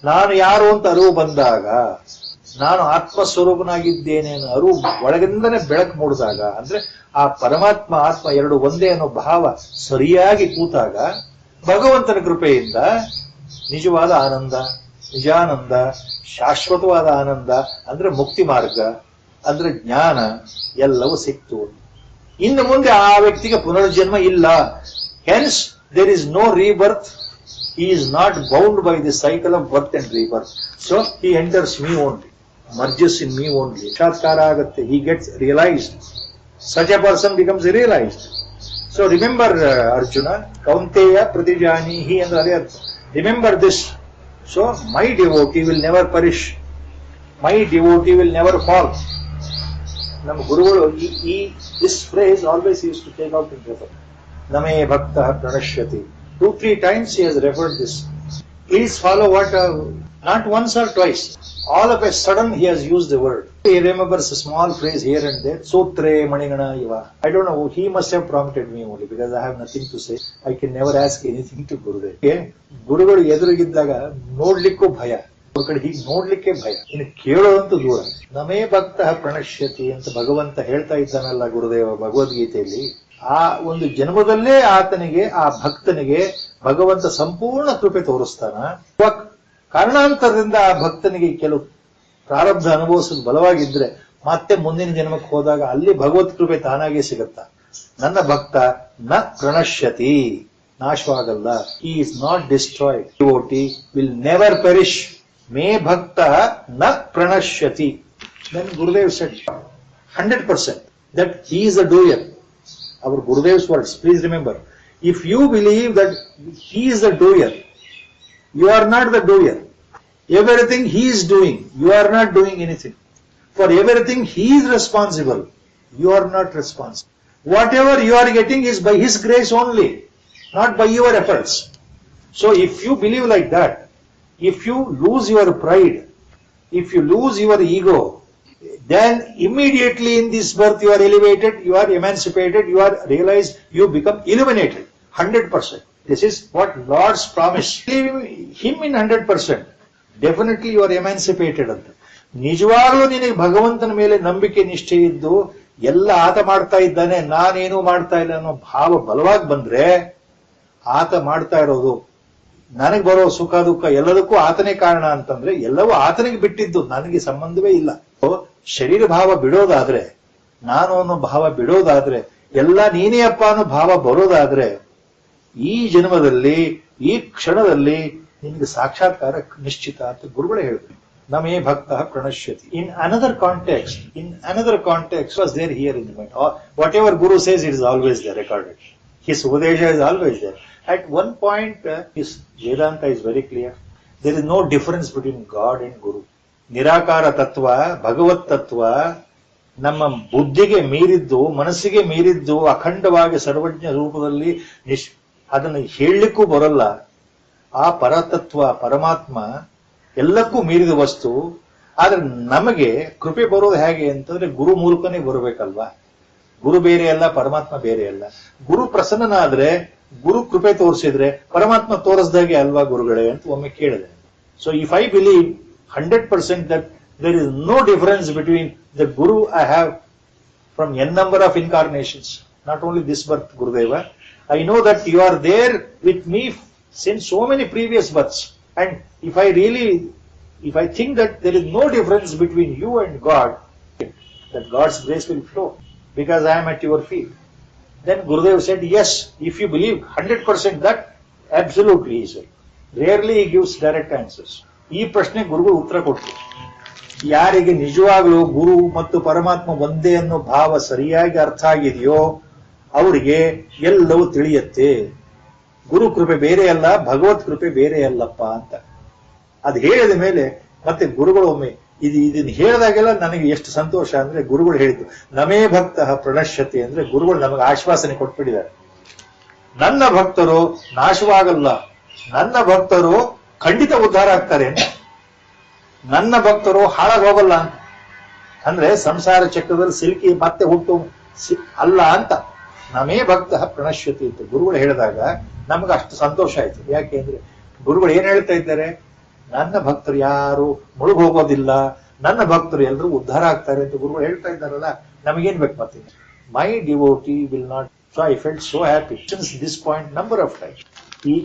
ನಾನು ಯಾರು ಅಂತ ಅರಿವು ಬಂದಾಗ, ನಾನು ಆತ್ಮಸ್ವರೂಪನಾಗಿದ್ದೇನೆ ಅನ್ನೋ ಅರಿವು ಒಳಗಿಂದನೇ ಬೆಳಕು ಮೂಡಿದಾಗ, ಅಂದ್ರೆ ಆ ಪರಮಾತ್ಮ ಆತ್ಮ ಎರಡು ಒಂದೇ ಅನ್ನೋ ಭಾವ ಸರಿಯಾಗಿ ಕೂತಾಗ, ಭಗವಂತನ ಕೃಪೆಯಿಂದ ನಿಜವಾದ ಆನಂದ, ನಿಜಾನಂದ, ಶಾಶ್ವತವಾದ ಆನಂದ ಅಂದ್ರೆ ಮುಕ್ತಿ ಮಾರ್ಗ, ಅಂದ್ರೆ ಜ್ಞಾನ ಎಲ್ಲವೂ ಸಿಕ್ತು. ಇನ್ನು ಮುಂದೆ ಆ ವ್ಯಕ್ತಿಗೆ ಪುನರ್ಜನ್ಮ ಇಲ್ಲ. Hence there is no rebirth. He is not bound by the cycle of birth and rebirth. So he enters me only, merges in me only. Sakshatkara agate, he gets realized. Such a person becomes realized. So remember Arjuna, Kaunteya Pratijanihi and Arya. Remember this. So my devotee will never perish. My devotee will never fall. Nam Guru, this phrase always used to take out in refer. Name Bhakta Pranashyati. 2-3 times he has referred this. Please follow what, not once or twice. All of a sudden he has used the word. He remembers a small phrase here and there. Sutre Manigana Iva. I don't know, he must have prompted me only because I have nothing to say. I can never ask anything to Gurudev. Okay? Gurugaru ಎದುರಿಗಿದ್ದಾಗ ನೋಡ್ಲಿಕ್ಕೂ ಭಯ, ಅವ್ರ ಕಡೆ ಹೀಗೆ ನೋಡ್ಲಿಕ್ಕೆ ಭಯ, ಇನ್ನು ಕೇಳೋದಂತೂ ದೂರ. ನಮೇ ಭಕ್ತ ಪ್ರಣಶ್ಯತಿ ಅಂತ ಭಗವಂತ ಹೇಳ್ತಾ ಇದ್ದಾನಲ್ಲ ಗುರುದೇವ ಭಗವದ್ಗೀತೆಯಲ್ಲಿ. ಆ ಒಂದು ಜನ್ಮದಲ್ಲೇ ಆತನಿಗೆ, ಆ ಭಕ್ತನಿಗೆ ಭಗವಂತ ಸಂಪೂರ್ಣ ಕೃಪೆ ತೋರಿಸ್ತಾನ. ಕಾರಣಾಂತರದಿಂದ ಆ ಭಕ್ತನಿಗೆ ಕೆಲವು ಪ್ರಾರಬ್ಧ ಅನುಭವಿಸೋದು ಬಲವಾಗಿದ್ರೆ ಮತ್ತೆ ಮುಂದಿನ ಜನ್ಮಕ್ಕೆ ಹೋದಾಗ ಅಲ್ಲಿ ಭಗವತ್ ಕೃಪೆ ತಾನಾಗೇ ಸಿಗುತ್ತ. ನನ್ನ ಭಕ್ತ ನ ಪ್ರಣಶ್ಯತಿ, ನಾಶವಾಗಲ್ಲ. He is not destroyed. Devotee will never perish. ಮೇ ಭಕ್ತ ನ ಪ್ರಣಶ್ಯತಿ. Then Gurudev said 100% that he is a doer. Our Gurudev's words, please remember. If you believe that he is the doer, you are not the doer. Everything he is doing, you are not doing anything. For everything he is responsible, you are not responsible. Whatever you are getting is by his grace only, not by your efforts. So if you believe like that, if you lose your pride, if you lose your ego, then immediately in this birth you are elevated, you are emancipated, you are realized, you become illuminated. 100%. This is what Lord's promise. Believe him in 100%. Definitely you are emancipated ಅಂತ. ನಿಜವಾಗ್ಲೂ ನಿನಗೆ ಭಗವಂತನ ಮೇಲೆ ನಂಬಿಕೆ ನಿಷ್ಠೆ ಇದ್ದು ಎಲ್ಲ ಆತ ಮಾಡ್ತಾ ಇದ್ದಾನೆ, ನಾನೇನು ಮಾಡ್ತಾ ಇಲ್ಲ ಅನ್ನೋ ಭಾವ ಬಲವಾಗಿ ಬಂದ್ರೆ, ಆತ ಮಾಡ್ತಾ ಇರೋದು, ನನಗೆ ಬರೋ ಸುಖ ದುಃಖ ಎಲ್ಲದಕ್ಕೂ ಆತನೇ ಕಾರಣ ಅಂತಂದ್ರೆ ಎಲ್ಲವೂ ಆತನಿಗೆ ಬಿಟ್ಟಿದ್ದು, ನನಗೆ ಸಂಬಂಧವೇ ಇಲ್ಲ. ಶರೀರ ಭಾವ ಬಿಡೋದಾದ್ರೆ, ನಾನು ಅನ್ನೋ ಭಾವ ಬಿಡೋದಾದ್ರೆ, ಎಲ್ಲ ನೀನೇ ಅಪ್ಪ ಅನ್ನೋ ಭಾವ ಬರೋದಾದ್ರೆ, ಈ ಜನ್ಮದಲ್ಲಿ ಈ ಕ್ಷಣದಲ್ಲಿ ನಿನ್ಗೆ ಸಾಕ್ಷಾತ್ಕಾರ ನಿಶ್ಚಿತ ಅಂತ ಗುರುಗಳೇ ಹೇಳಿದ್ರು. ನಮೇ ಭಕ್ತ ಪ್ರಣಶ್ಯತಿ. In another context was there here in the mind. Whatever guru says it is always there recorded. His upadesha is always there. At one point, his Vedanta is very clear. There is no difference between God and Guru. ನಿರಾಕಾರ ತತ್ವ, ಭಗವತ್ ತತ್ವ ನಮ್ಮ ಬುದ್ಧಿಗೆ ಮೀರಿದ್ದು, ಮನಸ್ಸಿಗೆ ಮೀರಿದ್ದು, ಅಖಂಡವಾಗಿ ಸರ್ವಜ್ಞ ರೂಪದಲ್ಲಿ ಅದನ್ನು ಹೇಳಲಿಕ್ಕೂ ಬರಲ್ಲ. ಆ ಪರತತ್ವ, ಪರಮಾತ್ಮ ಎಲ್ಲಕ್ಕೂ ಮೀರಿದ ವಸ್ತು. ಆದ್ರೆ ನಮಗೆ ಕೃಪೆ ಬರೋದು ಹೇಗೆ ಅಂತಂದ್ರೆ ಗುರು ಮೂಲಕನೇ ಬರಬೇಕಲ್ವಾ. ಗುರು ಬೇರೆ ಅಲ್ಲ, ಪರಮಾತ್ಮ ಬೇರೆ ಅಲ್ಲ. ಗುರು ಪ್ರಸನ್ನನಾದ್ರೆ, ಗುರು ಕೃಪೆ ತೋರಿಸಿದ್ರೆ ಪರಮಾತ್ಮ ತೋರಿಸ್ದಾಗೆ ಅಲ್ವಾ ಗುರುಗಳೇ ಅಂತ ಒಮ್ಮೆ ಕೇಳಿದೆ. So if I believe 100% that there is no difference between the Guru I have from n number of incarnations, not only this birth, Gurudeva. I know that you are there with me since so many previous births. And if I think that there is no difference between you and God, that God's grace will flow because I am at your feet. Then Gurudev said, yes, if you believe 100% that, absolutely he said. Rarely he gives direct answers. ಈ ಪ್ರಶ್ನೆ ಗುರುಗಳು ಉತ್ತರ ಕೊಟ್ಟರು. ಯಾರಿಗೆ ನಿಜವಾಗ್ಲೂ ಗುರು ಮತ್ತು ಪರಮಾತ್ಮ ಒಂದೇ ಅನ್ನೋ ಭಾವ ಸರಿಯಾಗಿ ಅರ್ಥ ಆಗಿದೆಯೋ ಅವರಿಗೆ ಎಲ್ಲವೂ ತಿಳಿಯತ್ತೆ. ಗುರು ಕೃಪೆ ಬೇರೆ ಅಲ್ಲ, ಭಗವತ್ ಕೃಪೆ ಬೇರೆ ಅಲ್ಲಪ್ಪ ಅಂತ. ಅದು ಹೇಳಿದ ಮೇಲೆ ಮತ್ತೆ ಗುರುಗಳು ಒಮ್ಮೆ ಇದನ್ನ ಹೇಳಿದಾಗೆಲ್ಲ ನನಗೆ ಎಷ್ಟು ಸಂತೋಷ ಅಂದ್ರೆ, ಗುರುಗಳು ಹೇಳಿದ್ದು ನಮೇ ಭಕ್ತ ಪ್ರಣಶ್ಯತೆ ಅಂದ್ರೆ ಗುರುಗಳು ನಮಗೆ ಆಶ್ವಾಸನೆ ಕೊಟ್ಬಿಟ್ಟಿದ್ದಾರೆ. ನನ್ನ ಭಕ್ತರು ನಾಶವಾಗಲ್ಲ, ನನ್ನ ಭಕ್ತರು ಖಂಡಿತ ಉದ್ಧಾರ ಆಗ್ತಾರೆ ಅಂತ, ನನ್ನ ಭಕ್ತರು ಹಾಳಾಗಿ ಹೋಗಲ್ಲ ಅಂತ. ಅಂದ್ರೆ ಸಂಸಾರ ಚಕ್ರದಲ್ಲಿ ಸಿಲುಕಿ ಮತ್ತೆ ಹುಟ್ಟು ಅಲ್ಲ ಅಂತ. ನಮೇ ಭಕ್ತ ಪ್ರಣಶ್ಯತಿ ಅಂತ ಗುರುಗಳು ಹೇಳಿದಾಗ ನಮ್ಗೆ ಅಷ್ಟು ಸಂತೋಷ ಆಯ್ತು. ಯಾಕೆ ಅಂದ್ರೆ ಗುರುಗಳು ಏನ್ ಹೇಳ್ತಾ ಇದ್ದಾರೆ, ನನ್ನ ಭಕ್ತರು ಯಾರು ಮುಳುಗ್ ಹೋಗೋದಿಲ್ಲ, ನನ್ನ ಭಕ್ತರು ಎಲ್ಲರೂ ಉದ್ಧಾರ ಆಗ್ತಾರೆ ಅಂತ ಗುರುಗಳು ಹೇಳ್ತಾ ಇದ್ದಾರಲ್ಲ, ನಮಗೇನ್ ಬೇಕು ಮತ್ತೆ. My devotee will not. So I felt so happy since this point number of time.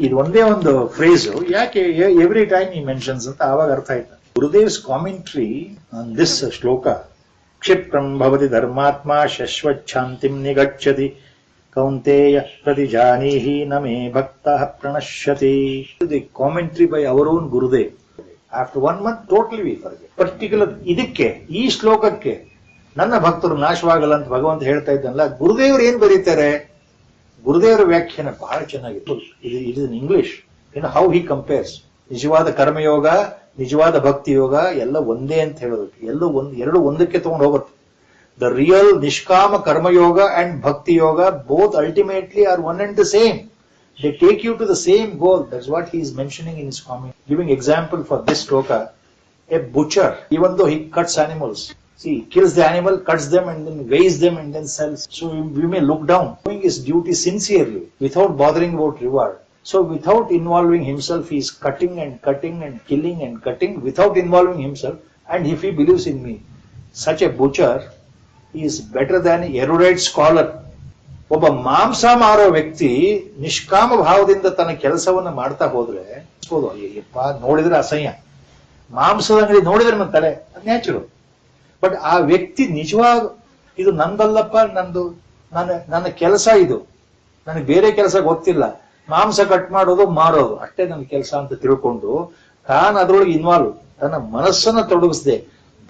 ಇದು ಒಂದೇ ಒಂದು ಫ್ರೇಸ್ ಯಾಕೆ ಎವ್ರಿ ಟೈಮ್ ಈ ಮೆನ್ಷನ್ಸ್ ಅಂತ ಆವಾಗ ಅರ್ಥ ಆಯ್ತು. ಗುರುದೇವ್ಸ್ ಕಾಮೆಂಟ್ರಿ ಆನ್ ದಿಸ್ ಶ್ಲೋಕ ಕ್ಷಿಪ್ರಂ ಭವತಿ ಧರ್ಮಾತ್ಮ ಶಶ್ವಚ್ಛಾಂತಿಂ ನಿಗಚ್ಚತಿ ಕೌಂತೇಯ ಪ್ರತಿಜಾನೀಹಿ ನ ಮೇ ಭಕ್ತಃ ಪ್ರಣಶ್ಯತಿ. The commentary by our own Gurudev. After 1 month totally we forget. Particular ಇದಕ್ಕೆ, ಈ ಶ್ಲೋಕಕ್ಕೆ ನನ್ನ ಭಕ್ತರು ನಾಶವಾಗಲ್ಲ ಅಂತ ಭಗವಂತ ಹೇಳ್ತಾ ಇದ್ದಲ್ಲ, ಗುರುದೇವರು ಏನ್ ಬರೀತಾರೆ, ಗುರುದೇವರ ವ್ಯಾಖ್ಯಾನ ಬಹಳ ಚೆನ್ನಾಗಿತ್ತು. It is in English. How he compares ನಿಜವಾದ ಕರ್ಮಯೋಗ, ನಿಜವಾದ ಭಕ್ತಿ ಯೋಗ ಎಲ್ಲ ಒಂದೇ ಅಂತ ಹೇಳೋದಕ್ಕೆ, ಎರಡು ಒಂದಕ್ಕೆ ತಗೊಂಡು ಹೋಗುತ್ತೆ. ದ ರಿಯಲ್ ನಿಷ್ಕಾಮ karmayoga and bhakti yoga both ultimately are one and the same. They take you to the same goal. That's what he is mentioning in his comment. Giving example for this shloka, a butcher, even though he cuts animals, see, he kills the animal, cuts them and then weighs them and then sells. So we may look down, doing his duty sincerely without bothering about reward. So without involving himself, he is cutting and cutting and killing and cutting without involving himself. And if he believes in me, such a butcher is better than an erudite scholar. ಒಬ್ಬ ಮಾಂಸ ಮಾರೋ ವ್ಯಕ್ತಿ ನಿಷ್ಕಾಮ ಭಾವದಿಂದ ತನ್ನ ಕೆಲಸವನ್ನ ಮಾಡ್ತಾ ಹೋದ್ರೆ ಅಯ್ಯಪ್ಪ ನೋಡಿದ್ರೆ ಅಸಹ್ಯ, ಮಾಂಸದ ಅಂಗಡಿ ನೋಡಿದ್ರೆ ನನ್ನ ತಲೆ, ನ್ಯಾಚುರಲ್. ಬಟ್ ಆ ವ್ಯಕ್ತಿ ನಿಜವಾಗ ಇದು ನಂದಲ್ಲಪ್ಪ, ನನ್ನ ಕೆಲಸ ಇದು, ನನಗೆ ಬೇರೆ ಕೆಲಸ ಗೊತ್ತಿಲ್ಲ, ಮಾಂಸ ಕಟ್ ಮಾಡೋದು ಮಾರೋದು ಅಷ್ಟೇ ನನ್ನ ಕೆಲಸ ಅಂತ ತಿಳ್ಕೊಂಡು ತಾನು ಅದರೊಳಗೆ ಇನ್ವಾಲ್ವ್, ತನ್ನ ಮನಸ್ಸನ್ನ ತೊಡಗಿಸದೆ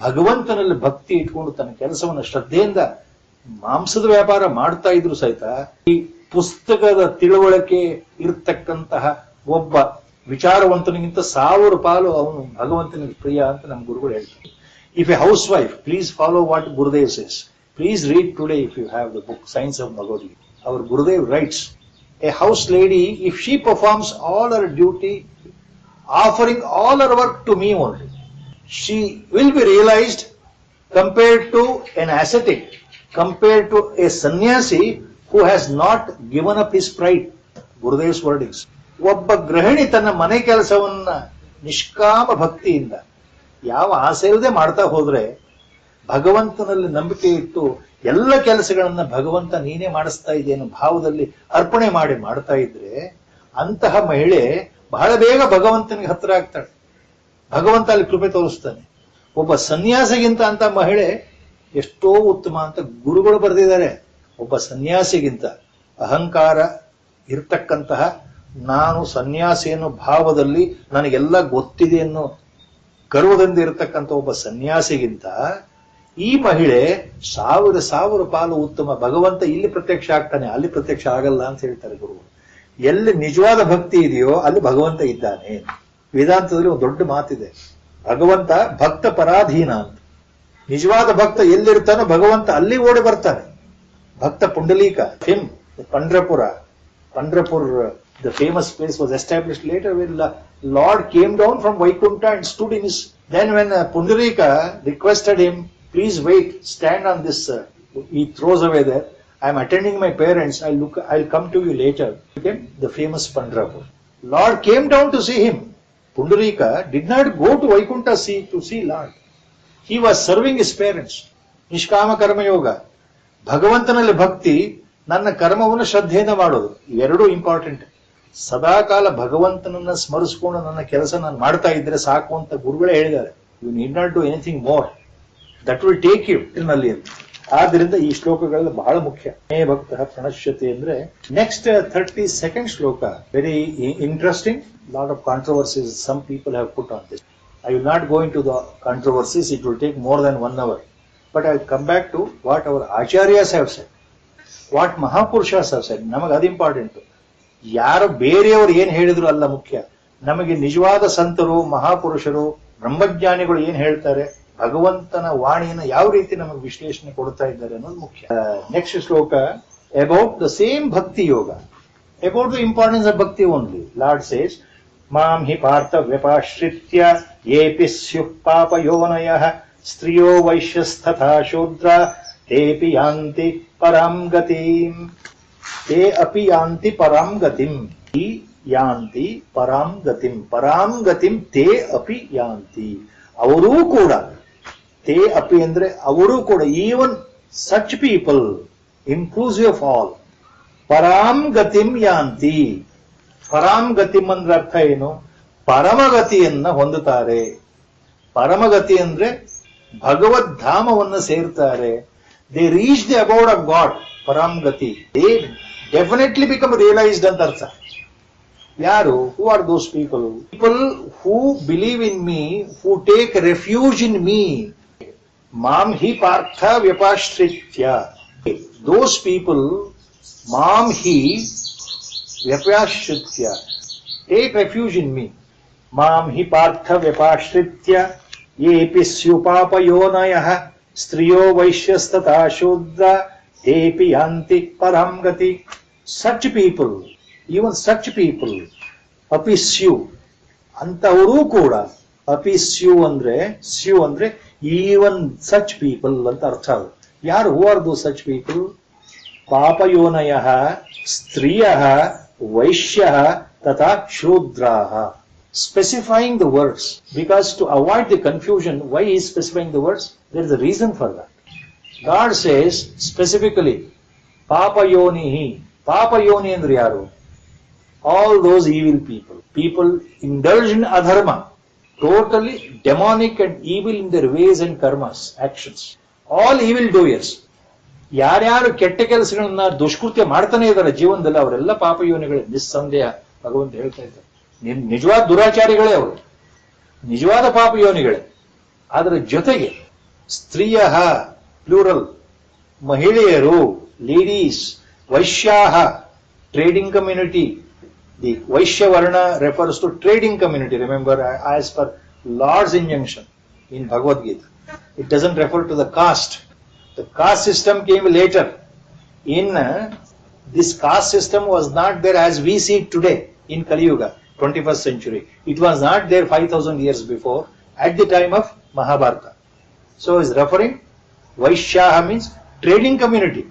ಭಗವಂತನಲ್ಲಿ ಭಕ್ತಿ ಇಟ್ಕೊಂಡು ತನ್ನ ಕೆಲಸವನ್ನ ಶ್ರದ್ಧೆಯಿಂದ ಮಾಂಸದ ವ್ಯಾಪಾರ ಮಾಡ್ತಾ ಇದ್ರು ಸಹಿತ ಈ ಪುಸ್ತಕದ ತಿಳುವಳಿಕೆ ಇರತಕ್ಕಂತಹ ಒಬ್ಬ ವಿಚಾರವಂತನಿಗಿಂತ 1000 ಪಾಲು ಅವನು ಭಗವಂತನಿಗೆ ಪ್ರಿಯ ಅಂತ ನಮ್ಮ ಗುರುಗಳು ಹೇಳ್ತಾರೆ. If a housewife, please follow what Gurudev says. Please read today if you have the book science of Bhagavad Gita. Our Gurudev writes, a house lady if she performs all her duty offering all her work to me only, she will be realized compared to an ascetic, compared to a sannyasi who has not given up his pride. Gurudev's wordings. ಒಬ್ಬ ಗೃಹಿಣಿ ತನ್ನ ಮನೆ ಕೆಲಸವನ್ನ ನಿಷ್ಕಾಮ ಭಕ್ತಿಯಿಂದ ಯಾವ ಆಸೆ ಇಲ್ಲದೆ ಮಾಡ್ತಾ ಹೋದ್ರೆ, ಭಗವಂತನಲ್ಲಿ ನಂಬಿಕೆ ಇಟ್ಟು ಎಲ್ಲ ಕೆಲಸಗಳನ್ನ ಭಗವಂತ ನೀನೇ ಮಾಡಿಸ್ತಾ ಇದೆಯೇನೋ ಭಾವದಲ್ಲಿ ಅರ್ಪಣೆ ಮಾಡಿ ಮಾಡ್ತಾ ಇದ್ರೆ, ಅಂತಹ ಮಹಿಳೆ ಬಹಳ ಬೇಗ ಭಗವಂತನಿಗೆ ಹತ್ರ ಆಗ್ತಾಳೆ. ಭಗವಂತ ಅಲ್ಲಿ ಕೃಪೆ ತೋರಿಸ್ತಾನೆ. ಒಬ್ಬ ಸನ್ಯಾಸಿಗಿಂತ ಅಂತ ಮಹಿಳೆ ಎಷ್ಟೋ ಉತ್ತಮ ಅಂತ ಗುರುಗಳು ಬರೆದಿದ್ದಾರೆ. ಒಬ್ಬ ಸನ್ಯಾಸಿಗಿಂತ ಅಹಂಕಾರ ಇರ್ತಕ್ಕಂತಹ, ನಾನು ಸನ್ಯಾಸಿ ಅನ್ನೋ ಭಾವದಲ್ಲಿ ನನಗೆಲ್ಲ ಗೊತ್ತಿದೆ ಅನ್ನೋ ಗರ್ವದಿಂದ ಇರತಕ್ಕಂಥ ಒಬ್ಬ ಸನ್ಯಾಸಿಗಿಂತ ಈ ಮಹಿಳೆ 1000 ಪಾಲು ಉತ್ತಮ. ಭಗವಂತ ಇಲ್ಲಿ ಪ್ರತ್ಯಕ್ಷ ಆಗ್ತಾನೆ, ಅಲ್ಲಿ ಪ್ರತ್ಯಕ್ಷ ಆಗಲ್ಲ ಅಂತ ಹೇಳ್ತಾರೆ ಗುರುಗಳು. ಎಲ್ಲಿ ನಿಜವಾದ ಭಕ್ತಿ ಇದೆಯೋ ಅಲ್ಲಿ ಭಗವಂತ ಇದ್ದಾನೆ. ವೇದಾಂತದಲ್ಲಿ ಒಂದು ದೊಡ್ಡ ಮಾತಿದೆ, ಭಗವಂತ ಭಕ್ತ ಪರಾಧೀನ ಅಂತ. ನಿಜವಾದ ಭಕ್ತ ಎಲ್ಲಿರ್ತಾನೋ ಭಗವಂತ ಅಲ್ಲಿ ಓಡಿ ಬರ್ತಾನೆ. ಭಕ್ತ Pundalik, him, Pandrapur, the famous place was established later when the Lord came down from Vaikuntha and stood in his. Then when Pundarika requested him, please wait, stand on this, he throws away there. I am attending my parents, I'll come to you later. Became the famous Pandrapur. Lord came down to see him. Pundarika did not go to Vaikuntha to see Lord. He was serving his parents. Nishkama Karma Yoga. ಭಗವಂತನಲ್ಲಿ ಭಕ್ತಿ, ನನ್ನ ಕರ್ಮವನ್ನು ಶ್ರದ್ಧೆಯಿಂದ ಮಾಡೋದು, ಇವೆರಡೂ important. ಸದಾಕಾಲ ಭಗವಂತನನ್ನ ಸ್ಮರಿಸಿಕೊಂಡು ನನ್ನ ಕೆಲಸ ನಾನು ಮಾಡ್ತಾ ಇದ್ರೆ ಸಾಕು ಅಂತ ಗುರುಗಳೇ ಹೇಳಿದ್ದಾರೆ. You need not do anything more, that will take you ನಲ್ಲಿ ಅಂತ. ಆದ್ರಿಂದ ಈ ಶ್ಲೋಕಗಳೆಲ್ಲ ಬಹಳ ಮುಖ್ಯ. ಮೇ ಭಕ್ತ ಪ್ರಣಶ್ಯತೆ ಅಂದ್ರೆ next 32nd shloka, very interesting. Lot of controversies some people have put on this. I will not go into the controversies, it will take more than 1 hour. But I will come back to what our acharyas have said, what Mahapurushas have said. ನಮಗೆ ಅದು important. ಯಾರು ಬೇರೆಯವರು ಏನ್ ಹೇಳಿದ್ರು ಅಲ್ಲ ಮುಖ್ಯ. ನಮಗೆ ನಿಜವಾದ ಸಂತರು, ಮಹಾಪುರುಷರು, ಬ್ರಹ್ಮಜ್ಞಾನಿಗಳು ಏನ್ ಹೇಳ್ತಾರೆ, ಭಗವಂತನ ವಾಣಿಯನ್ನು ಯಾವ ರೀತಿ ನಮಗೆ ವಿಶ್ಲೇಷಣೆ ಕೊಡ್ತಾ ಇದ್ದಾರೆ ಅನ್ನೋದು ಮುಖ್ಯ. ನೆಕ್ಸ್ಟ್ ಶ್ಲೋಕ, ಅಬೌಟ್ ದ ಸೇಮ್ ಭಕ್ತಿ ಯೋಗ, ಅಬೌಟ್ ದ ಇಂಪಾರ್ಟೆನ್ಸ್ ಆಫ್ ಭಕ್ತಿ ಓನ್ಲಿ. ಲಾರ್ಡ್ ಸೇಸ್, ಮಾಂ ಹಿ ಪಾರ್ಥ ವ್ಯಪಾಶ್ರಿತ್ಯ ಯೇಪಿ ಸ್ಯುಃ ಪಾಪಯೋನಯಃ ಸ್ತ್ರಿಯೋ ವೈಶ್ಯಸ್ತಥಾ ಶೂದ್ರ ತೇಪಿ ಯಾಂತಿ ಪರಾಂ ಗತಿಂ. ತೇ ಅಪಿ ಯಾಂತಿ ಪರಾಂ ಗತಿಂ. ಈ ಯಾಂತಿ ಪರಾಂ ಗತಿಂ. ಪರಾಂ ಗತಿಂ ತೇ ಅಪಿ ಯಾಂತಿ. ಅವರೂ ಕೂಡ, ತೇ ಅಪಿ ಅಂದ್ರೆ ಅವರೂ ಕೂಡ, even such people, inclusive of all, ಪರಾಂ ಗತಿಂ ಯಾಂತಿ. ಪರಾಂ ಗತಿಂ ಅಂದ್ರೆ ಅರ್ಥ ಏನು? ಪರಮಗತಿಯನ್ನ ಹೊಂದುತ್ತಾರೆ. ಪರಮಗತಿ ಅಂದ್ರೆ ಭಗವದ್ ಧಾಮವನ್ನು ಸೇರ್ತಾರೆ. They reach the abode of God, ಪರಾಂಗತಿ. ದೇ ಡೆಫಿನೆಟ್ಲಿ ಬಿಕಮ್ ರಿಯಲೈಸ್ಡ್ ಅಂತ ಅರ್ಥ. ಯಾರು? Who are those people? People who believe in me, who take refuge in me. ಮಾಂ ಹಿ ಪಾರ್ಥ ವ್ಯಪಾಶ್ರಿತ್ಯ. ದೋಸ್ ಪೀಪಲ್, ಮಾಂ ಹಿ ವ್ಯಪಾಶ್ರಿತ್ಯ, ಟೇಕ್ ರೆಫ್ಯೂಜ್ ಇನ್ ಮೀ. ಮಾಂ ಹಿ ಪಾರ್ಥ ವ್ಯಪಾಶ್ರಿತ್ಯ ಯೇಪಿ ಸ್ಯುಪಾಪಯೋನಯಃ ಸ್ತ್ರಿಯೋ ವೈಶ್ಯಸ್ತಥಾ ಶೂದ್ರ ತೇಪಿ ಯಾಂತಿ ಪರಾಂ ಗತಿ. Such people, even such people, ಅಪಿ ಸ್ಯು, ಅಂತವರು ಕೂಡ. ಅಪಿ ಸ್ಯು ಅಂದ್ರೆ ಈವನ್ ಸಚ್ ಪೀಪಲ್ ಅಂತ ಅರ್ಥ. ಯಾರು? ಹೂ ಆರ್ ದೋ ಸಚ್ ಪೀಪಲ್? ಪಾಪಯೋನಯ ಸ್ತ್ರೀಯ ವೈಶ್ಯ ತಥಾ ಶೂದ್ರಾಹ. Specifying the words, because to avoid the confusion, why he is specifying the words? There is a reason for that. God says specifically, Papa Yonihi. Papa Yoni andre yaru? All those evil people. People indulge in adharma, totally demonic and evil in their ways and karmas, actions. All evil doers. ಯಾರ್ಯಾರು ಕೆಟ್ಟ ಕೆಲಸಗಳನ್ನ ದುಷ್ಕೃತ್ಯ ಮಾಡ್ತಾನೆ ಇದ್ದಾರೆ ಜೀವನದಲ್ಲಿ, ಅವರೆಲ್ಲ ಪಾಪ ಯೋನಿಗಳೇ, ನಿಸ್ಸಂದೇಹ. ಭಗವಂತ ಹೇಳ್ತಾ ಇದ್ದಾರೆ, ನಿಜವಾದ ದುರಾಚಾರಿಗಳೇ ಅವರು, ನಿಜವಾದ ಪಾಪ ಯೋನಿಗಳೇ. ಅದರ ಜೊತೆಗೆ ಸ್ತ್ರೀಯ ಪ್ಲೂರಲ್, ಮಹಿಳೆಯರು, ಲೇಡೀಸ್, ವೈಶ್ಯಾಹ, trading community. The Vaishya varna refers to trading community. Remember, as per Lord's injunction in Bhagavad Gita, it doesn't refer to the caste. The caste system came later. This caste system was not there as we see it today in Kali Yuga, 21st century. It was not there 5,000 years before, at the time of Mahabharata. So is referring, Vaishyaha means trading community.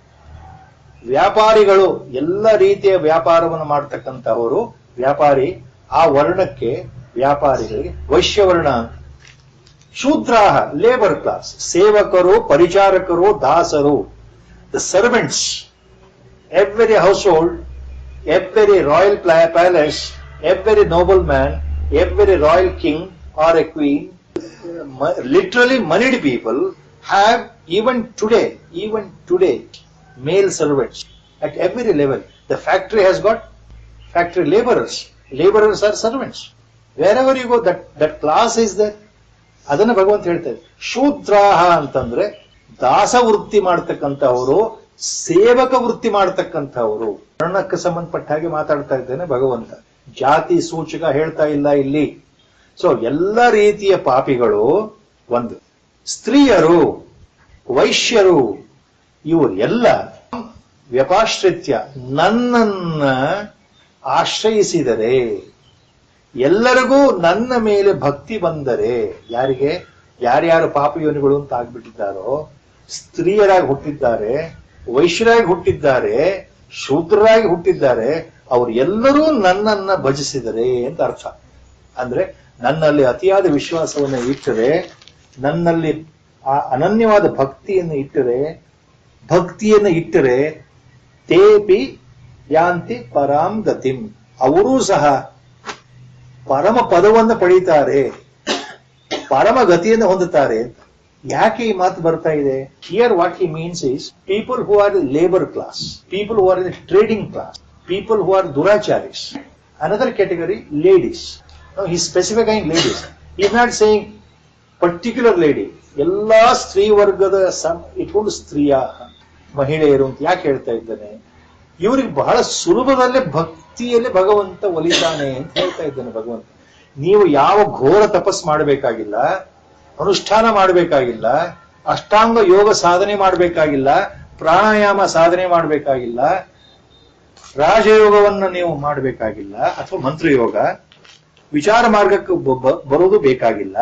ವ್ಯಾಪಾರಿಗಳು, ಎಲ್ಲ ರೀತಿಯ ವ್ಯಾಪಾರವನ್ನು ಮಾಡತಕ್ಕಂತಹವರು ವ್ಯಾಪಾರಿ. ಆ ವರ್ಣಕ್ಕೆ, ವ್ಯಾಪಾರಿಗಳಿಗೆ ವೈಶ್ಯವರ್ಣ. ಶೂದ್ರಾಹ, labour class, ಸೇವಕರು, ಪರಿಚಾರಕರು, ದಾಸರು, the servants. Every household, every royal palace, every noble man, every royal king or a queen, literally moneyed people have even today male servants at every level. The factory has got factory laborers. Laborers are servants. Wherever you go, that class is there. ಅದನ್ನ ಭಗವಂತ ಹೇಳ್ತಾರೆ. ಶೂದ್ರಾಹ ಅಂತಂದ್ರೆ ದಾಸ ವೃತ್ತಿ ಮಾಡ್ತಕ್ಕಂಥವರು, ಸೇವಕ ವೃತ್ತಿ ಮಾಡ್ತಕ್ಕಂಥವರು. ವರ್ಣಕ್ಕೆ ಸಂಬಂಧಪಟ್ಟ ಹಾಗೆ ಮಾತಾಡ್ತಾ ಇದ್ದೇನೆ ಭಗವಂತ, ಜಾತಿ ಸೂಚಕ ಹೇಳ್ತಾ ಇಲ್ಲ ಇಲ್ಲಿ. ಸೊ ಎಲ್ಲ ರೀತಿಯ ಪಾಪಿಗಳು ಒಂದು. ಸ್ತ್ರೀಯರು, ವೈಶ್ಯರು, ಇವರು ಎಲ್ಲ ವ್ಯಪಾಶ್ರಿತ್ಯ, ನನ್ನನ್ನ ಆಶ್ರಯಿಸಿದರೆ, ಎಲ್ಲರಿಗೂ ನನ್ನ ಮೇಲೆ ಭಕ್ತಿ ಬಂದರೆ. ಯಾರಿಗೆ? ಯಾರ್ಯಾರು ಪಾಪಯೋನಿಗಳು ಅಂತ ಆಗ್ಬಿಟ್ಟಿದ್ದಾರೋ, ಸ್ತ್ರೀಯರಾಗಿ ಹುಟ್ಟಿದ್ದಾರೆ, ವೈಶ್ಯರಾಗಿ ಹುಟ್ಟಿದ್ದಾರೆ, ಶೂದ್ರರಾಗಿ ಹುಟ್ಟಿದ್ದಾರೆ, ಅವರು ಎಲ್ಲರೂ ನನ್ನನ್ನ ಭಜಿಸಿದರೆ ಅಂತ ಅರ್ಥ. ಅಂದ್ರೆ ನನ್ನಲ್ಲಿ ಅತಿಯಾದ ವಿಶ್ವಾಸವನ್ನು ಇಟ್ಟರೆ, ನನ್ನಲ್ಲಿ ಆ ಅನನ್ಯವಾದ ಭಕ್ತಿಯನ್ನು ಇಟ್ಟರೆ ತೇಪಿ ಯಾಂತಿ ಪರಾಂ ಗತಿಂ, ಅವರೂ ಸಹ ಪರಮ ಪದವನ್ನು ಪಡೀತಾರೆ, ಪರಮ ಗತಿಯನ್ನು ಹೊಂದುತ್ತಾರೆ. ಯಾಕೆ ಈ ಮಾತು ಬರ್ತಾ ಇದೆ? Here what he means is people who are labour class, people who are trading class, people who are duracharis. Another category ladies. He specifying ladies. He is not saying particular lady. ಎಲ್ಲಾ ಸ್ತ್ರೀ ವರ್ಗದ ಇಟ್ಕೊಂಡು ಸ್ತ್ರೀಯ, ಮಹಿಳೆಯರು ಅಂತ ಯಾಕೆ ಹೇಳ್ತಾ ಇದ್ದಾನೆ? ಇವರಿಗೆ ಬಹಳ ಸುಲಭದಲ್ಲೇ ಭಕ್ತಿಯಲ್ಲಿ ಭಗವಂತ ಒಲಿತಾನೆ ಅಂತ ಹೇಳ್ತಾ ಇದ್ದಾನೆ ಭಗವಂತ. ನೀವು ಯಾವ ಘೋರ ತಪಸ್ ಮಾಡಬೇಕಾಗಿಲ್ಲ, ಅನುಷ್ಠಾನ ಮಾಡಬೇಕಾಗಿಲ್ಲ, ಅಷ್ಟಾಂಗ ಯೋಗ ಸಾಧನೆ ಮಾಡಬೇಕಾಗಿಲ್ಲ, ಪ್ರಾಣಾಯಾಮ ಸಾಧನೆ ಮಾಡಬೇಕಾಗಿಲ್ಲ, ರಾಜಯೋಗವನ್ನು ನೀವು ಮಾಡಬೇಕಾಗಿಲ್ಲ, ಅಥವಾ ಮಂತ್ರಯೋಗ, ವಿಚಾರ ಮಾರ್ಗಕ್ಕೆ ಬರೋದು ಬೇಕಾಗಿಲ್ಲ.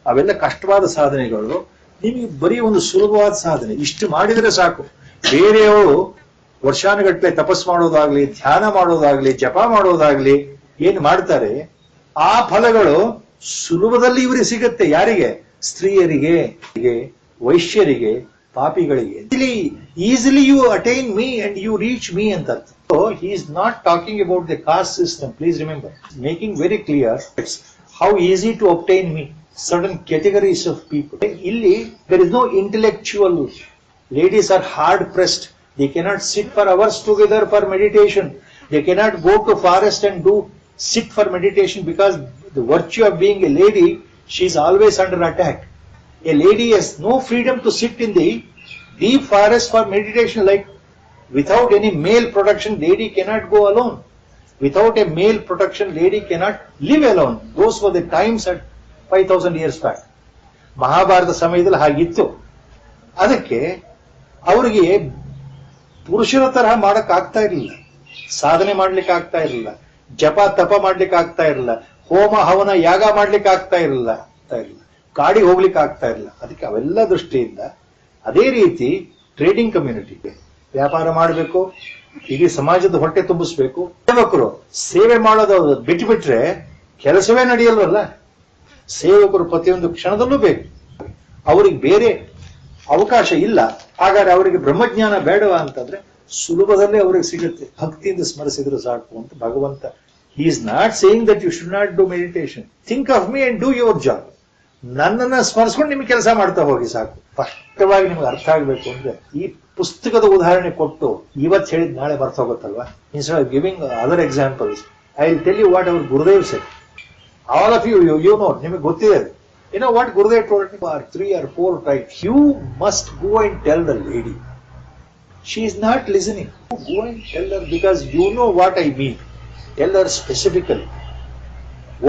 ಅವೆಲ್ಲ ಕಷ್ಟವಾದ ಸಾಧನೆಗಳು. ನಿಮಗೆ ಬರೀ ಒಂದು ಸುಲಭವಾದ ಸಾಧನೆ ಇಷ್ಟು ಮಾಡಿದ್ರೆ ಸಾಕು. ಬೇರೆಯವರು ವರ್ಷಾನುಗಟ್ಟಲೆ ತಪಸ್ ಮಾಡೋದಾಗ್ಲಿ, ಧ್ಯಾನ ಮಾಡೋದಾಗ್ಲಿ, ಜಪ ಮಾಡೋದಾಗ್ಲಿ ಏನ್ ಮಾಡ್ತಾರೆ, ಆ ಫಲಗಳು ಸುಲಭದಲ್ಲಿ ಇವರಿಗೆ ಸಿಗತ್ತೆ. ಯಾರಿಗೆ? ಸ್ತ್ರೀಯರಿಗೆ, ವೈಶ್ಯರಿಗೆ, ಪಾಪಿಗಳಿಗೆ. Easily you attain me and you reach me ಅಂತ ಅರ್ಥ. So he is not talking about the caste system. Please remember, making very clear, how easy to obtain me. Certain categories of people. Illi, there is no intellectual. Ladies are hard pressed. They cannot sit for hours together for meditation. They cannot go to forest and sit for meditation because the virtue of being a lady, she is always under attack. A lady has no freedom to sit in the deep forest for meditation. Like without any male protection, lady cannot go alone. Without a male protection, lady cannot live alone. Those were the times at 5,000 years back. Mahabharata ಸಮಯದಲ್ಲಿ ಹಾಗಿತ್ತು. ಅದಕ್ಕೆ ಅವರಿಗೆ ಪುರುಷರ ತರಹ ಮಾಡಕ್ ಆಗ್ತಾ ಇರಲಿಲ್ಲ, ಸಾಧನೆ ಮಾಡ್ಲಿಕ್ಕೆ ಆಗ್ತಾ ಇರಲಿಲ್ಲ, ಜಪ ತಪ ಮಾಡ್ಲಿಕ್ಕೆ ಆಗ್ತಾ ಇರಲಿಲ್ಲ, ಹೋಮ ಹವನ ಯಾಗ ಮಾಡ್ಲಿಕ್ಕೆ ಆಗ್ತಾ ಇರಲಿಲ್ಲ, ಕಾಡಿಗೆ ಹೋಗ್ಲಿಕ್ಕೆ ಆಗ್ತಾ ಇರಲಿಲ್ಲ. ಅದಕ್ಕೆ ಅವೆಲ್ಲ ದೃಷ್ಟಿಯಿಂದ ಅದೇ ರೀತಿ ಟ್ರೇಡಿಂಗ್ ಕಮ್ಯುನಿಟಿಗೆ ವ್ಯಾಪಾರ ಮಾಡಬೇಕು, ಇಡೀ ಸಮಾಜದ ಹೊಟ್ಟೆ ತುಂಬಿಸ್ಬೇಕು. ಸೇವಕರು ಸೇವೆ ಮಾಡೋದು ಬಿಟ್ರೆ ಕೆಲಸವೇ ನಡೆಯಲ್ವಲ್ಲ. ಸೇವಕರು ಪ್ರತಿಯೊಂದು ಕ್ಷಣದಲ್ಲೂ ಬೇಕು. ಅವ್ರಿಗೆ ಬೇರೆ ಅವಕಾಶ ಇಲ್ಲ. ಹಾಗಾದ್ರೆ ಅವರಿಗೆ ಬ್ರಹ್ಮಜ್ಞಾನ ಬೇಡವಾ ಅಂತಂದ್ರೆ ಸುಲಭದಲ್ಲೇ ಅವ್ರಿಗೆ ಸಿಗುತ್ತೆ. ಭಕ್ತಿಯಿಂದ ಸ್ಮರಿಸಿದ್ರು ಸಾಕು ಅಂತ ಭಗವಂತ. He is not saying that you should not do meditation. Think of me and do your job. ನನ್ನನ್ನ ಸ್ಮರಿಸ್ಕೊಂಡು ನಿಮ್ಗೆ ಕೆಲಸ ಮಾಡ್ತಾ ಹೋಗಿ ಸಾಕು. ಸ್ಪಷ್ಟವಾಗಿ ನಿಮ್ಗೆ ಅರ್ಥ ಆಗ್ಬೇಕು ಅಂದ್ರೆ ಈ ಪುಸ್ತಕದ ಉದಾಹರಣೆ ಕೊಟ್ಟು ಇವತ್ತು ಹೇಳಿದ್ ನಾಳೆ ಬರ್ತಾ ಹೋಗುತ್ತಲ್ವಾ. Instead of giving other examples, I will tell you what our Gurudev said. All of you know, ನಿಮಗೆ ಗೊತ್ತಿದೆ. You know what Gurudev told me? 3 or 4 times. You must go and tell the lady. She is not listening. Go and tell her because you know what I mean. Tell her specifically,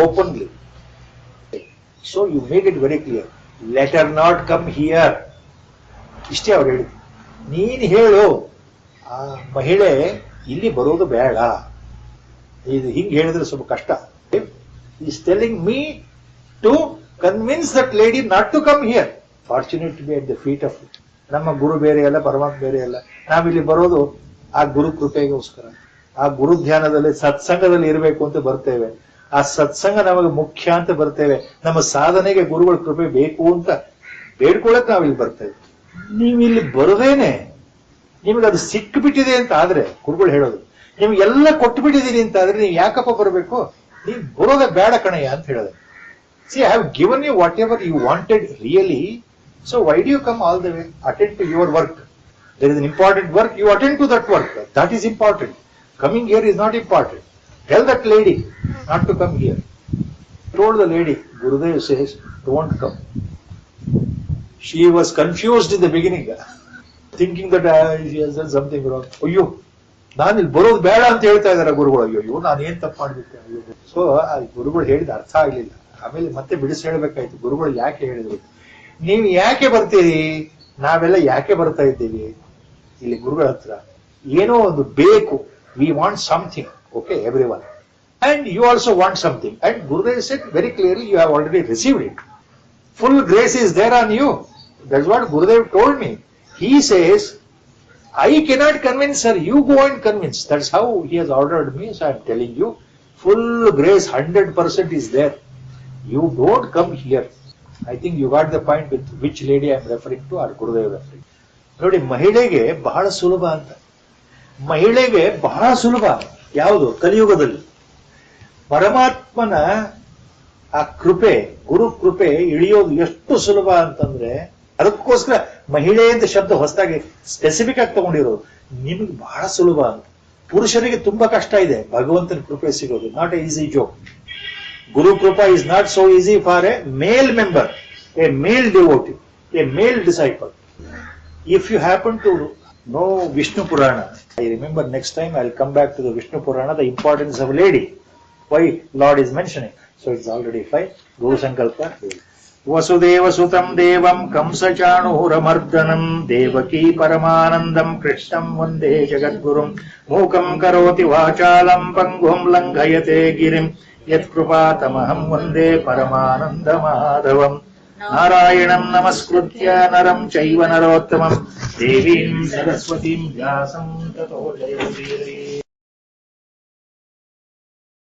openly. So you make it very clear. Let her not come here. ಇಷ್ಟೇ ಅವ್ರು ಹೇಳಿದ್ರು. ನೀನು ಹೇಳು, ಆ ಮಹಿಳೆ ಇಲ್ಲಿ ಬರೋದು ಬೇಡ. ಇದು ಹಿಂಗೆ ಹೇಳಿದ್ರೆ ಸ್ವಲ್ಪ ಕಷ್ಟ. He is telling me to convince that lady not to come here. Fortunate to be at the feet of it. ನಮ್ಮ ಗುರು ಬೇರೆ ಅಲ್ಲ, ಪರಮಾತ್ಮ ಬೇರೆ ಅಲ್ಲ. ನಾವಿಲ್ಲಿ ಬರೋದು ಆ ಗುರು ಕೃಪೆಗೋಸ್ಕರ, ಆ ಗುರು ಧ್ಯಾನದಲ್ಲಿ ಸತ್ಸಂಗದಲ್ಲಿ ಇರಬೇಕು ಅಂತ ಬರ್ತೇವೆ. ಆ ಸತ್ಸಂಗ ನಮಗೆ ಮುಖ್ಯ ಅಂತ ಬರ್ತೇವೆ. ನಮ್ಮ ಸಾಧನೆಗೆ ಗುರುಗಳ ಕೃಪೆ ಬೇಕು ಅಂತ ಬೇಡ್ಕೊಳ್ಳಕ್ ನಾವಿಲ್ಲಿ ಬರ್ತೇವೆ. ನೀವಿಲ್ಲಿ ಬರೋದೇನೆ ನಿಮಗೆ ಅದು ಸಿಕ್ಕಿಬಿಟ್ಟಿದೆ ಅಂತ ಆದ್ರೆ, ಗುರುಗಳು ಹೇಳೋದು ನಿಮ್ಗೆಲ್ಲ ಕೊಟ್ಟು ಬಿಟ್ಟಿದ್ದೀನಿ ಅಂತ ಆದ್ರೆ ನೀವು ಯಾಕಪ್ಪ ಬರಬೇಕು? ನೀವು ಬರೋದೇ ಬೇಡ ಕಣಯ್ಯ ಅಂತ ಹೇಳೋದು. See, I have given you whatever you wanted really. So why do you come all the way? Attend to your work. There is an important work. You attend to that work. That is important. Coming here is not important. Tell that lady not to come here. Told the lady, Gurudev says, don't come. She was confused in the beginning, thinking that she has done something wrong. ಅಯ್ಯೋ, ನಾನು ಇಲ್ಲಿ ಬರೋದು ಬೇಡ ಅಂತ ಹೇಳ್ತಾ ಇದಾರೆ ಗುರುಗಳು. ಅಯ್ಯೋ, ನಾನು ಏನ್ ತಪ್ಪು ಮಾಡ್ಬಿಟ್ಟೆ. ಸೊ ಆ ಗುರುಗಳು ಹೇಳಿದ ಅರ್ಥ ಆಗ್ಲಿಲ್ಲ. ಆಮೇಲೆ ಮತ್ತೆ ಬಿಡಿಸಿ ಹೇಳ್ಬೇಕಾಯ್ತು, ಗುರುಗಳು ಯಾಕೆ ಹೇಳಿದ್ರು, ನೀವು ಯಾಕೆ ಬರ್ತೀರಿ, ನಾವೆಲ್ಲ ಯಾಕೆ ಬರ್ತಾ ಇದ್ದೀವಿ ಇಲ್ಲಿ ಗುರುಗಳ ಹತ್ರ. ಏನೋ ಒಂದು ಬೇಕು. We want something. Okay, everyone. And you also want something. And Gurudev said very clearly, you have already received it. Full grace is there on you. That's what Gurudev told me. He says, I cannot convince her. You go and convince. That's how he has ordered me. So I am telling you, full grace 100% is there. You don't come here. I think you got the point with which lady I am referring to or Gurudev referring. ನೋಡಿ, ಮಹಿಳೆಗೆ ಬಹಳ ಸುಲಭ ಅಂತ. ಮಹಿಳೆಗೆ ಬಹಳ ಸುಲಭ ಯಾವುದು? ಕಲಿಯುಗದಲ್ಲಿ ಪರಮಾತ್ಮನ ಆ ಕೃಪೆ, ಗುರು ಕೃಪೆ ಇಳಿಯೋದು ಎಷ್ಟು ಸುಲಭ ಅಂತಂದ್ರೆ, ಅದಕ್ಕೋಸ್ಕರ ಮಹಿಳೆ ಅಂತ ಶಬ್ದ ಹೊಸದಾಗಿ ಸ್ಪೆಸಿಫಿಕ್ ಆಗಿ ತಗೊಂಡಿರೋದು. ನಿಮ್ಗೆ ಬಹಳ ಸುಲಭ ಅಂತ. ಪುರುಷರಿಗೆ ತುಂಬಾ ಕಷ್ಟ ಇದೆ ಭಗವಂತನ ಕೃಪೆ ಸಿಗೋದು. Not A easy joke. Guru Krupa is not so easy for a male member, a male devotee, a male disciple. If you happen to know Vishnu Purana, I remember next time I'll come back to the Vishnu Purana, the importance of lady, why Lord is mentioning. So it's already fine. Guru Sankalpa. Vasudeva Sutam Devam Kamsa Chanuramardhanam Devaki Paramanandam Krishnam Vande Jagadgurum Mukam Karoti Vachalam Pangum Langhayate Girim ಯತ್ಕೃಪಾತಮಹಂ Vande ಪರಮಾನಂದಮಾಧವಂ. ನಾರಾಯಣಂ ನಮಸ್ಕೃತ್ಯ ನರಂ ಚೈವ ನರೋತ್ತಮಂ ದೇವೀಂ ಸರಸ್ವತೀಂ ವ್ಯಾಸಂ ತತೋ ಜಯಮುದೀರಯೇ.